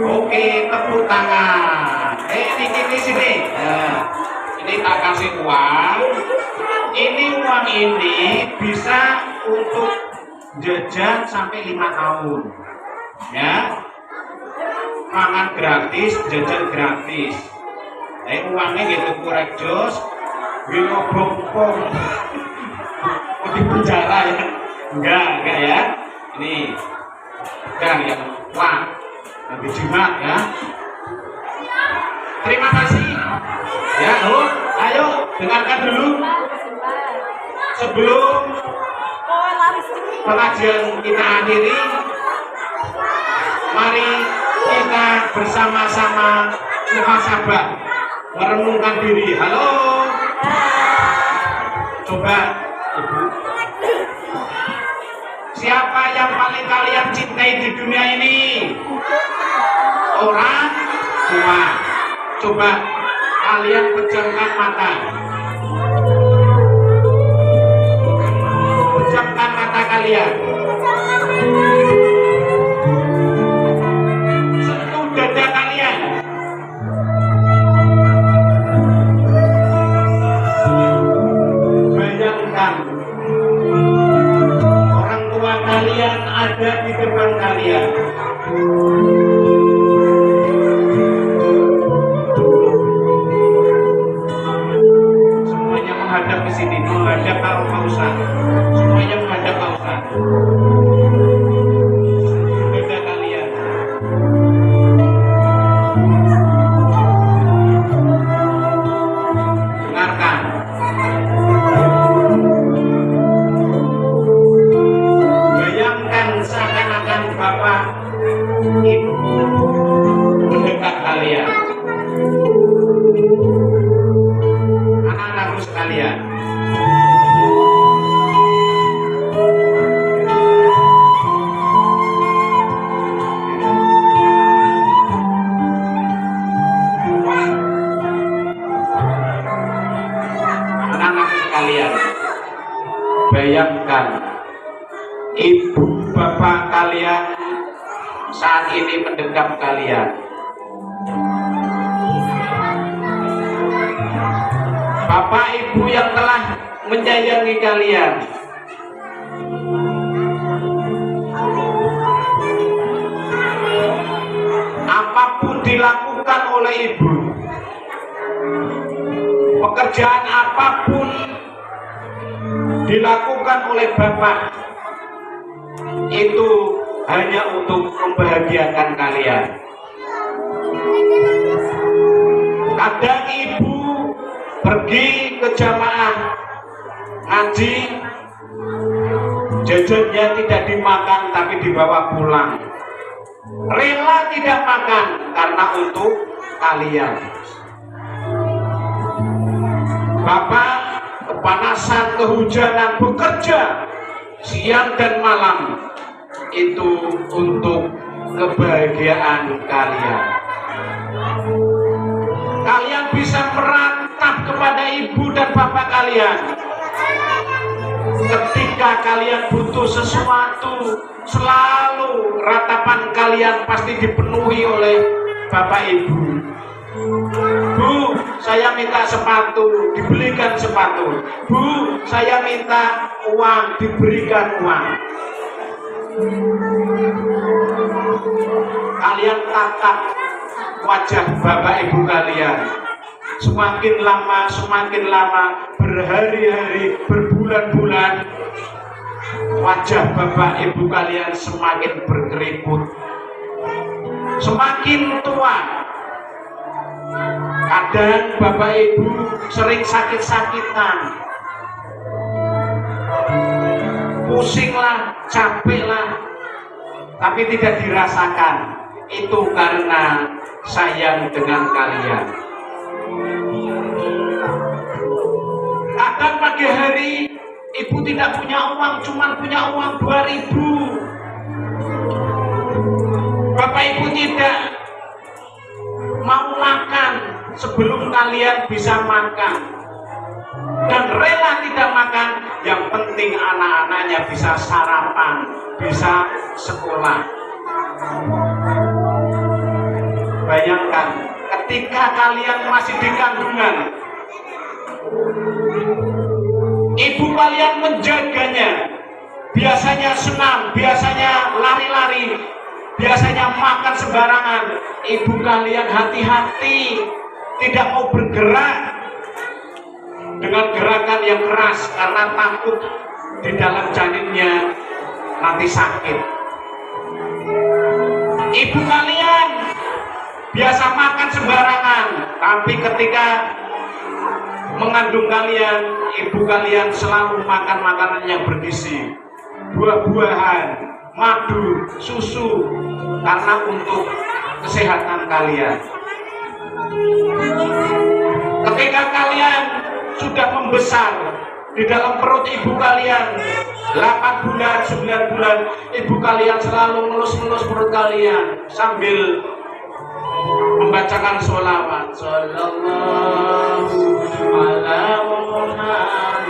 Oke, tepuk tangan. Ini sini. Nah, ini tak kasih uang. Ini uang ini bisa untuk jajan sampai 5 tahun. Ya. Makan gratis, jajan gratis. Uangnya gitu kurek jos, ngobong-ngobong. Mau di penjara ya? Enggak ya. Ini enggak ya. Wah, lebih jimat ya. Terima kasih. Ya, ayo dengarkan dulu. Sebelum pengajian kita akhiri, mari kita bersama-sama muhasabah, merenungkan diri. Halo. Coba Ibu. Siapa yang paling kalian cintai di dunia ini? Orang tua. Coba kalian pejamkan mata. Pejamkan mata kalian. Sentuh dada kalian. Bayangkan orang tua kalian ada di depan kalian. Semuanya menghadap ke sini, menghadap Pak Ustaz. Semuanya menghadap Pak Ustaz. Dada kalian. Dengarkan. Bayangkan seakan-akan Bapak Ibu mendekat kalian. Anak-anakku sekalian. Anak-anakku sekalian. Bayangkan ibu bapak kalian saat ini mendekat kalian. Bapak ibu yang telah menyayangi kalian. dilakukan oleh ibu, pekerjaan apapun dilakukan oleh bapak, itu hanya untuk membahagiakan kalian. Kadang ibu pergi ke jamaah ngaji, jajannya tidak dimakan tapi dibawa pulang, rela tidak makan karena untuk kalian. Bapak kepanasan, kehujanan, bekerja siang dan malam, itu untuk kebahagiaan kalian. Kalian bisa merantap kepada ibu dan bapak kalian. Ketika kalian butuh sesuatu, selalu ratapan kalian pasti dipenuhi oleh bapak ibu. Bu, saya minta sepatu, dibelikan sepatu. Bu, saya minta uang, diberikan uang. Kalian tatap wajah bapak ibu kalian. Semakin lama, berhari-hari, berbulan-bulan, wajah bapak ibu kalian semakin berkeriput, semakin tua. Kadang bapak ibu sering sakit-sakitan, pusinglah, capeklah, tapi tidak dirasakan. Itu karena sayang dengan kalian. Kadang pagi hari ibu tidak punya uang, cuma punya uang 2.000. Bapak ibu tidak mau makan sebelum kalian bisa makan, dan rela tidak makan. Yang penting anak-anaknya bisa sarapan, bisa sekolah. Bayangkan ketika kalian masih di kandungan, ibu kalian menjaganya, biasanya senam, biasanya lari-lari, biasanya makan sembarangan. Ibu kalian hati-hati, tidak mau bergerak dengan gerakan yang keras karena takut di dalam janinnya nanti sakit. Ibu kalian biasa makan sembarangan, tapi ketika mengandung kalian, ibu kalian selalu makan makanan yang bergizi, buah-buahan, madu, susu, karena untuk kesehatan kalian. Ketika kalian sudah membesar di dalam perut ibu kalian 8 bulan, 9 bulan, ibu kalian selalu ngelus-ngelus perut kalian sambil membacakan sholawat. Sallallahu ala Muhammad,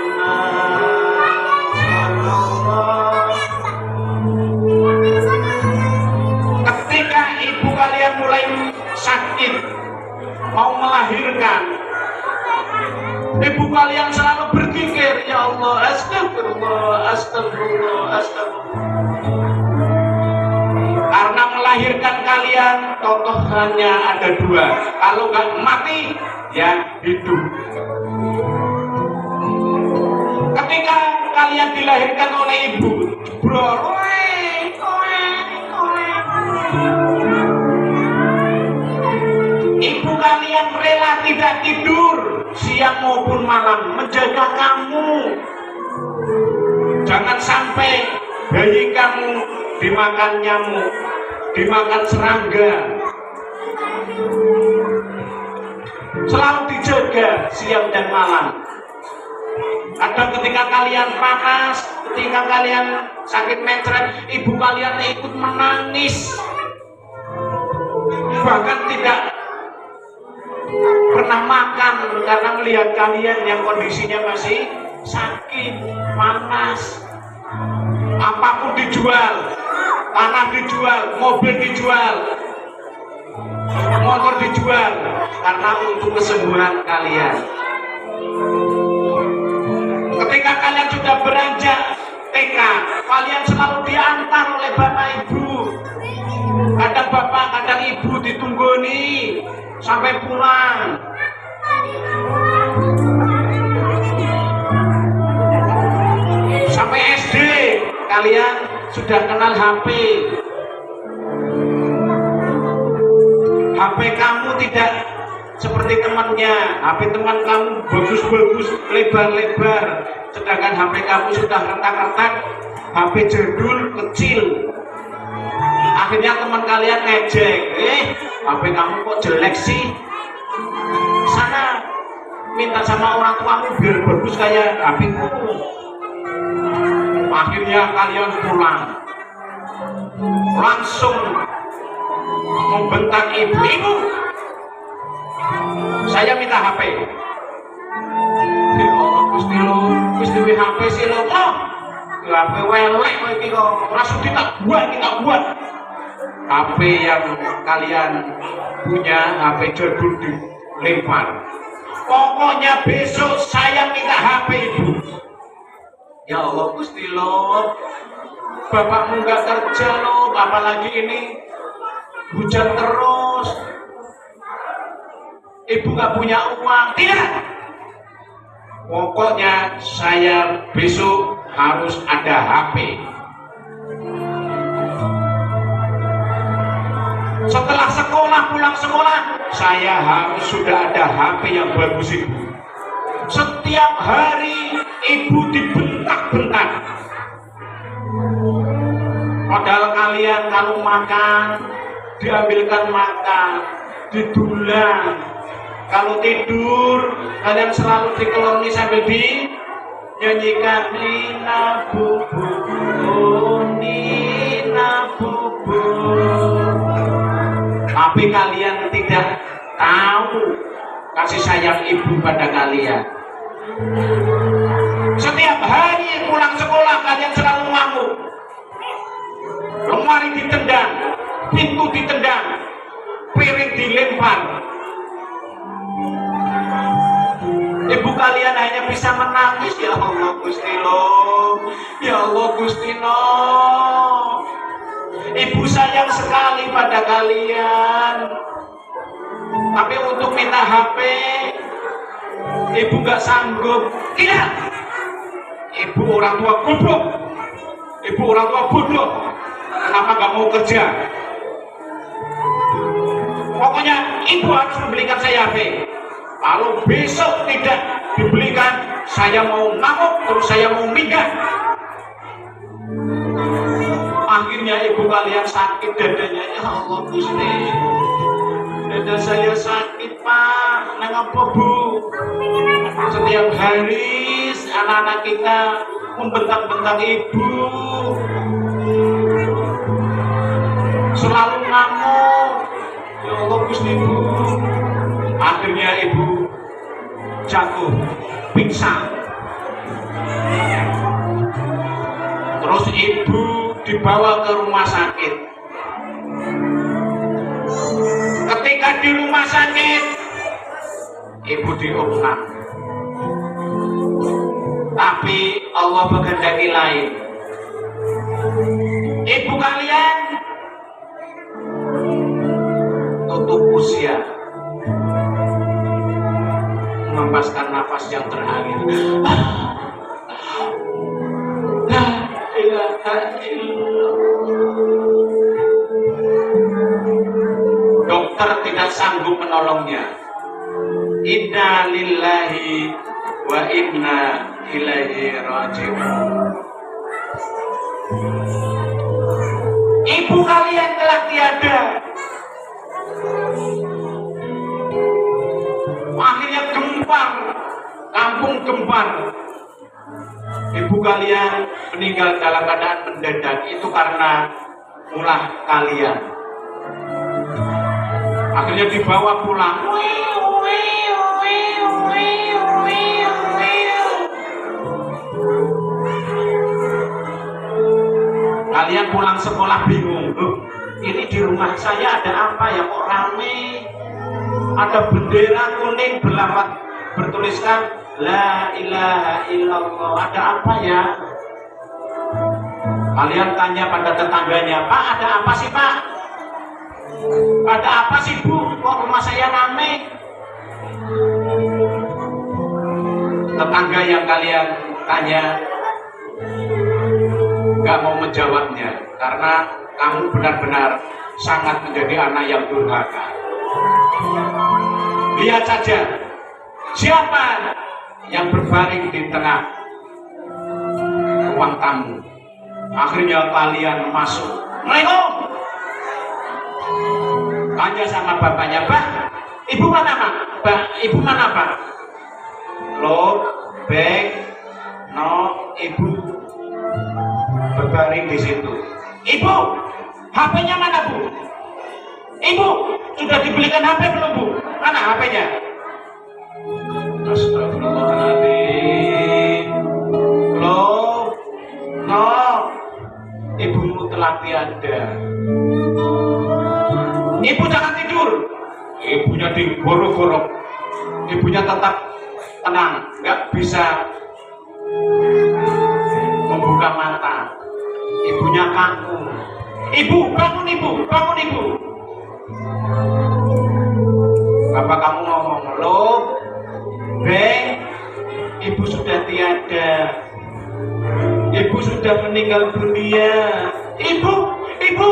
sallallahu. Ketika ibu kalian mulai sakit, mau melahirkan, ibu kalian selalu berzikir, ya Allah, astagfirullah, astagfirullah, astagfirullah. Karena melahirkan kalian tokohannya ada 2. Kalau nggak mati, ya hidup. Ketika kalian dilahirkan oleh ibu, bro, ibu kalian rela tidak tidur siang maupun malam menjaga kamu. Jangan sampai bayi kamu dimakan nyamuk, dimakan serangga. Selalu dijaga siang dan malam. Kadang ketika kalian panas, ketika kalian sakit mencret, ibu kalian ikut menangis, bahkan tidak pernah makan karena melihat kalian yang kondisinya masih sakit, panas. Apapun dijual, tanah dijual, mobil dijual, motor dijual, karena untuk kesembuhan kalian. Ketika kalian sudah beranjak TK, kalian selalu diantar oleh bapak ibu. Kadang bapak, kadang ibu ditunggu Juli sampai pulang. Sampai SD kalian sudah kenal HP. HP kamu tidak seperti temannya. HP teman kamu bagus-bagus, lebar-lebar, sedangkan HP kamu sudah retak-retak, HP jadul, kecil. Akhirnya teman kalian ngejek, HP kamu kok jelek sih? Sana minta sama orang tuamu biar bagus kayak HP kamu. Akhirnya kalian pulang, langsung membentak ibu, saya minta HP. Ya Allah Gusti lo, Gusti HP sih lo, HP welek kok iki kok langsung tak buat. HP yang kalian punya, HP jadul dilempar. Pokoknya besok saya minta HP ibu. Ya Allah Gusti lo, bapakmu nggak kerja lo, apalagi ini hujan terus, ibu nggak punya uang. Tidak, pokoknya saya besok harus ada HP. Setelah sekolah, pulang sekolah, saya harus sudah ada HP yang bagus ibu. Setiap hari ibu dibentak-bentak. Padahal kalian kalau makan diambilkan makan, didulang. Kalau tidur kalian selalu dikeloni sambil dinyanyikan Nina bubu, oh Nina bubu. Tapi kalian tidak tahu kasih sayang ibu pada kalian. Setiap hari pulang sekolah kalian selalu ngamuk. Lemari ditendang, pintu ditendang, piring dilempar. Ibu kalian hanya bisa menangis. Ya Allah Gusti lo, ya Allah Gusti lo. Ibu sayang sekali pada kalian. Tapi untuk minta HP, ibu gak sanggup. Tidak, ibu orang tua goblok, ibu orang tua bodoh. Kenapa gak mau kerja? Pokoknya ibu harus membelikan saya HP. Kalau besok tidak dibelikan, saya mau ngamuk, terus saya mau minggat. Akhirnya ibu kalian sakit dadanya. Ya Allah Gusti, dada saya sakit Pak. Nengapa Bu? Setiap hari anak-anak kita membentak-bentak ibu, selalu ngamuk. Ya Allah Gusti Bu. Akhirnya ibu jatuh pingsan. Terus ibu dibawa ke rumah sakit. Ketika di rumah sakit, ibu diopnam. Tapi Allah berkehendak lain. Ibu kalian tutup usia, menghembuskan nafas yang terakhir. La ilaha illallah. Dokter tidak sanggup menolongnya. Inna lillahi wa inna ilaihi raji'un. Ibu kalian telah tiada. Akhirnya gempar, kampung gempar. Ibu kalian meninggal dalam keadaan mendadak. Itu karena ulah kalian. Akhirnya dibawa pulang. Kalian pulang sekolah bingung. Ini di rumah saya ada apa ya kok rame? Ada bendera kuning bertuliskan La ilaha illallah. Ada apa ya? Kalian tanya pada tetangganya, Pak ada apa sih Pak? Ada apa sih Bu? Kok rumah saya rame? Tetangga yang kalian tanya nggak mau menjawabnya karena kamu benar-benar sangat menjadi anak yang durhaka. Lihat saja siapa yang berbaring di tengah ruang tamu. Akhirnya kalian masuk. Assalamualaikum. Tanya sama bapaknya, Pak, ibu mana Pak? Pak, ibu mana Pak? Lo, bek, no, ibu berbaring di situ. Ibu, HP-nya mana Bu? Ibu, sudah dibelikan HP belum Bu? Mana HP-nya? Astagfirullahaladzim. Lo, no, ibumu telah tiada. Ibu jangan tidur. Ibunya digorok-gorok. Ibunya tetap tenang, nggak bisa membuka mata. Ibunya kaku. Ibu, bangun ibu, bangun ibu. Bapak kamu ngomong, lo, Beng, ibu sudah tiada. Ibu sudah meninggal dunia. Ibu, ibu,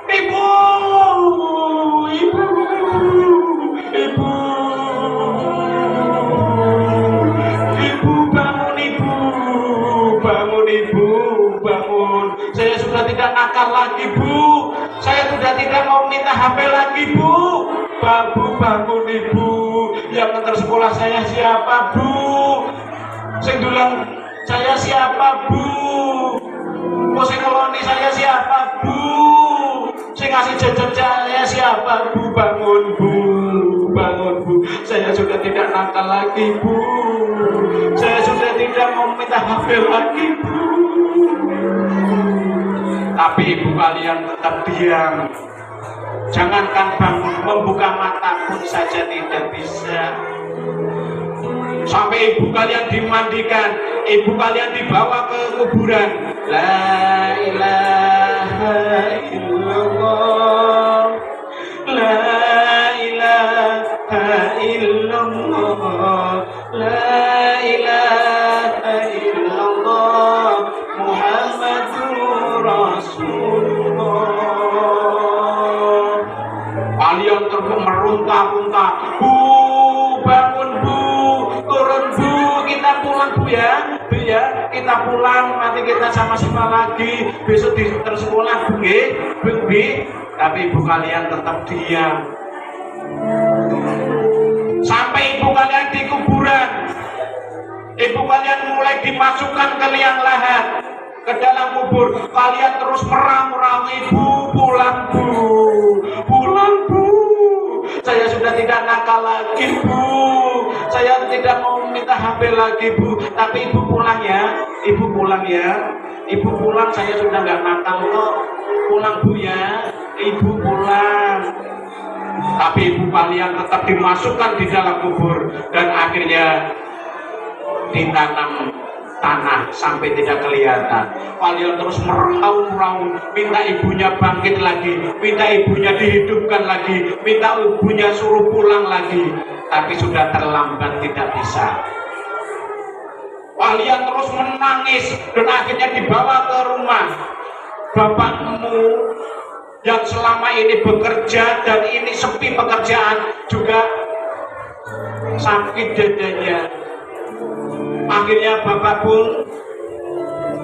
ibu, ibu, ibu, ibu, bangun ibu, bangun ibu, bangun. Saya sudah tidak nakal lagi Bu. Saya sudah tidak mau minta HP lagi Bu. Babu, bangun ibu. Yang antar sekolah saya siapa Bu? Sing dulang saya siapa Bu? Sing ngeloni saya siapa Bu? Sing ngasih jajan saya siapa Bu? Bangun Bu, bangun Bu. Saya sudah tidak nakal lagi Bu. Saya sudah tidak mau minta HP lagi Bu. Tapi ibu kalian tetap diam. Jangankan bangun, membuka mata pun saja tidak bisa. Sampai ibu kalian dimandikan, ibu kalian dibawa ke kuburan. La ilaha illallah, la ilaha illallah, la ilaha illallah, Muhammadur Rasulullah. Kalian terus meronta-ronta, Bu, bangun Bu, turun Bu, kita pulang Bu ya, Bu ya, kita pulang, nanti kita sama-sama lagi, besok di sekolah Bu, Bu, Bu. Tapi ibu kalian tetap diam. Sampai ibu kalian di kuburan, ibu kalian mulai dimasukkan ke liang lahat, ke dalam kubur, kalian terus merang-rang, ibu pulang Bu, pulang Bu. Saya sudah tidak nakal lagi Bu. Saya tidak mau minta HP lagi Bu. Tapi ibu pulang ya. Ibu pulang ya. Ibu pulang, saya sudah nggak nakal kok. Pulang Bu ya. Ibu pulang. Tapi ibu kalian tetap dimasukkan di dalam kubur. Dan akhirnya ditanam tanah sampai tidak kelihatan. Kalian terus meraung-raung, minta ibunya bangkit lagi, minta ibunya dihidupkan lagi, minta ibunya suruh pulang lagi. Tapi sudah terlambat, tidak bisa. Kalian terus menangis dan akhirnya dibawa ke rumah bapakmu yang selama ini bekerja dan ini sepi pekerjaan, juga sakit dadanya. Akhirnya bapak pun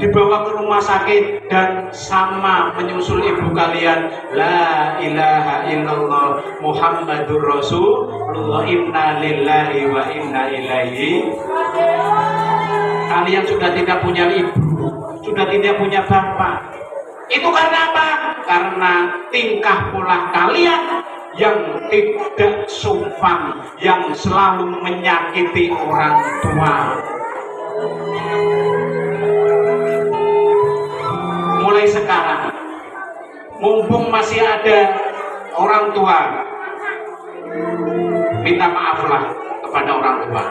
dibawa ke rumah sakit dan sama menyusul ibu kalian. La ilaha illallah Muhammadur Rasulullah, inna lillahi wa inna ilaihi. Kalian sudah tidak punya ibu, sudah tidak punya bapak. Itu karena apa? Karena tingkah pola kalian yang tidak sopan, yang selalu menyakiti orang tua. Mulai sekarang, mumpung masih ada orang tua, minta maaflah kepada orang tua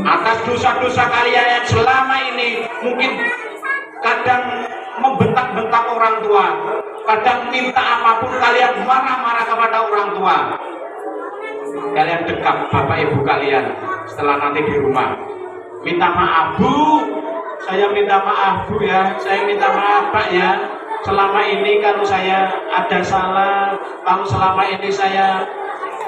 atas dosa-dosa kalian yang selama ini mungkin kadang membentak-bentak orang tua. Kadang minta apapun kalian marah-marah kepada orang tua. Kalian dekat bapak ibu kalian setelah nanti di rumah. Minta maaf bu, saya minta maaf bu ya, saya minta maaf pak ya. Selama ini kalau saya ada salah, kalau selama ini saya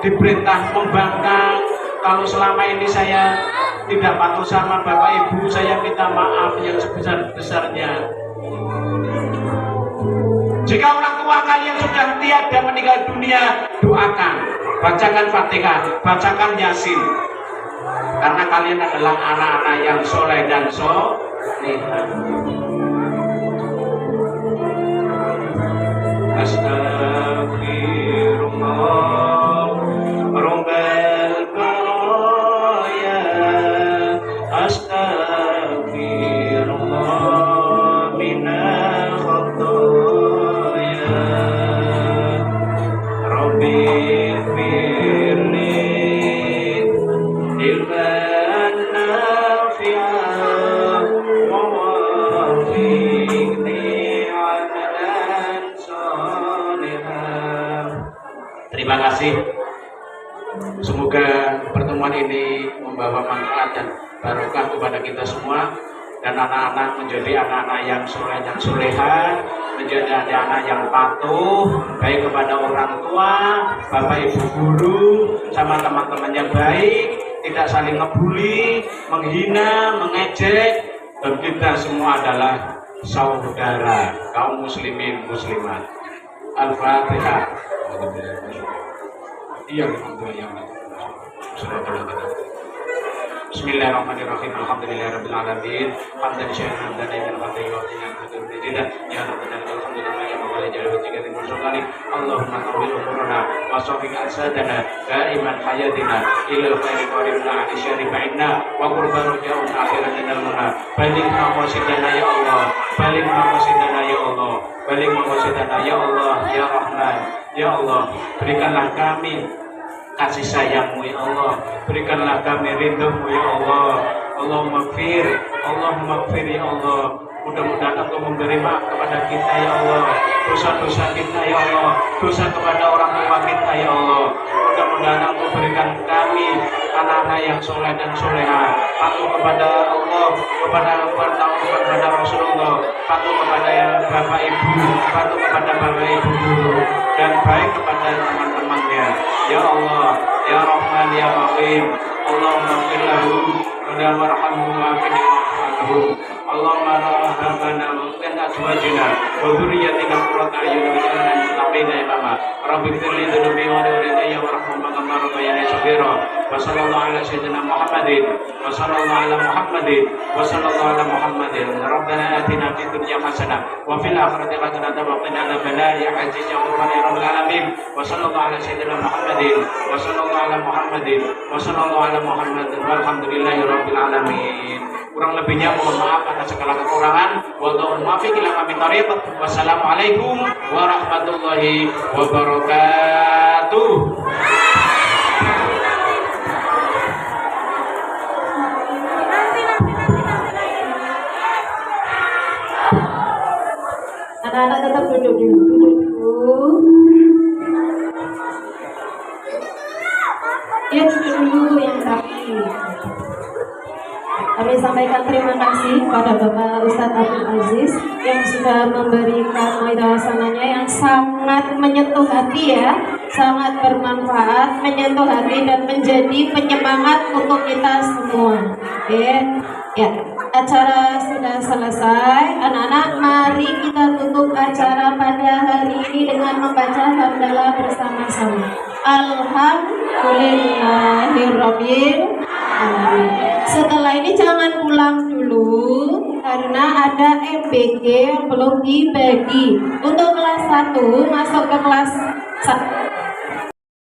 diperintah membangkang, kalau selama ini saya tidak patuh sama bapak ibu, saya minta maaf yang sebesar-besarnya. Jika orang tua kalian sudah tiada meninggal dunia, doakan, bacakan Fatihah, bacakan Yasin. Karena kalian adalah anak-anak yang soleh dan solehah. Astagfirullah Rabbal baraya. Astagfirullah minal khataya. Rabbi firli ilman nafi'an wa wafiqni amalan salihah. Terima kasih. Semoga pertemuan ini membawa manfaat dan barokah kepada kita semua, dan anak-anak menjadi anak-anak yang soleh dan soleha, menjadi anak-anak yang patuh baik kepada orang tua, bapak ibu guru, sama teman-temannya baik, tidak saling ngebully, menghina, mengejek, dan kita semua adalah saudara kaum muslimin muslimat. Al-Fatihah. Bismillahirrahmanirrahim. Alhamdulillahirabbil alamin. Hamdan syai'an dan iman qadai wa tinan hadir tidak ya rabbana alhamdulillah ya rabbal alamin jika dimursyukani Allahumma tawil umurana wa shafiq asadana daiman hayatina ila khairi qaribna asyari ba'inna wa qurban jauh akhirat dinalmuna balik maqasidana ya Allah, balik maqasidana ya Allah, balik maqasidana ya Allah ya Rahman ya Allah. Berikanlah kami kasih sayangmu ya Allah, berikanlah kami ridhomu ya Allah. Allahumma gfir ya Allah. Mudah-mudahan Engkau memberi maaf kepada kita ya Allah, dosa-dosa kita ya Allah, dosa kepada orang tua kita ya Allah. Mudah-mudahan Engkau berikan kami anak-anak yang soleh dan soleha, patuh kepada Allah, kepada Rasulullah, patuh kepada bapak ibu, patuh kepada bapak ibu guru, dan baik kepada teman-temannya ya Allah ya Rahman ya Rahim. Allahumma ighfir lahu warhamhu wa'afini wa'fu Allahumma rabbana wa qina azwajina wa dhurriyyatina qurrata a'yun waj'alna lil muttaqina imama. Rabbi ighfir li dhunubi wa walidayya warhamhuma kama rabbayani shaghira. Wa sallallahu ala sayyidina Muhammadin wa sallallahu ala Muhammadin wa sallallahu ala Muhammadin. Rabbana atina fid dunya hasanah wa fil akhirati hasanah wa qina adzabannar ya aziz ya ghafur ya rabbal alamin. Wa sallallahu ala sayyidina Muhammadin wa sallallahu ala Muhammadin wa sallallahu ala Muhammadin walhamdulillahi rabbil alamin. Kurang lebihnya mohon maaf atas segala kekurangan. Wallahu muwaffiq ila aqwamit thoriq. Wassalamualaikum warahmatullahi wabarakatuh. Anak-anak tetap duduk dulu. Ya, duduk dulu yang rapi. Kami sampaikan terima kasih kepada Bapak Ustadz Abdul Aziz yang sudah memberikan wawasannya yang sangat menyentuh hati ya, sangat bermanfaat, menyentuh hati dan menjadi penyemangat untuk kita semua. Ya, acara sudah selesai. Anak-anak, mari kita tutup acara pada hari ini dengan membaca hamdalah bersama-sama. Alhamdulillahirabbil alamin. Setelah ini jangan pulang dulu karena ada MBG yang belum dibagi. Untuk kelas 1 masuk ke kelas 1.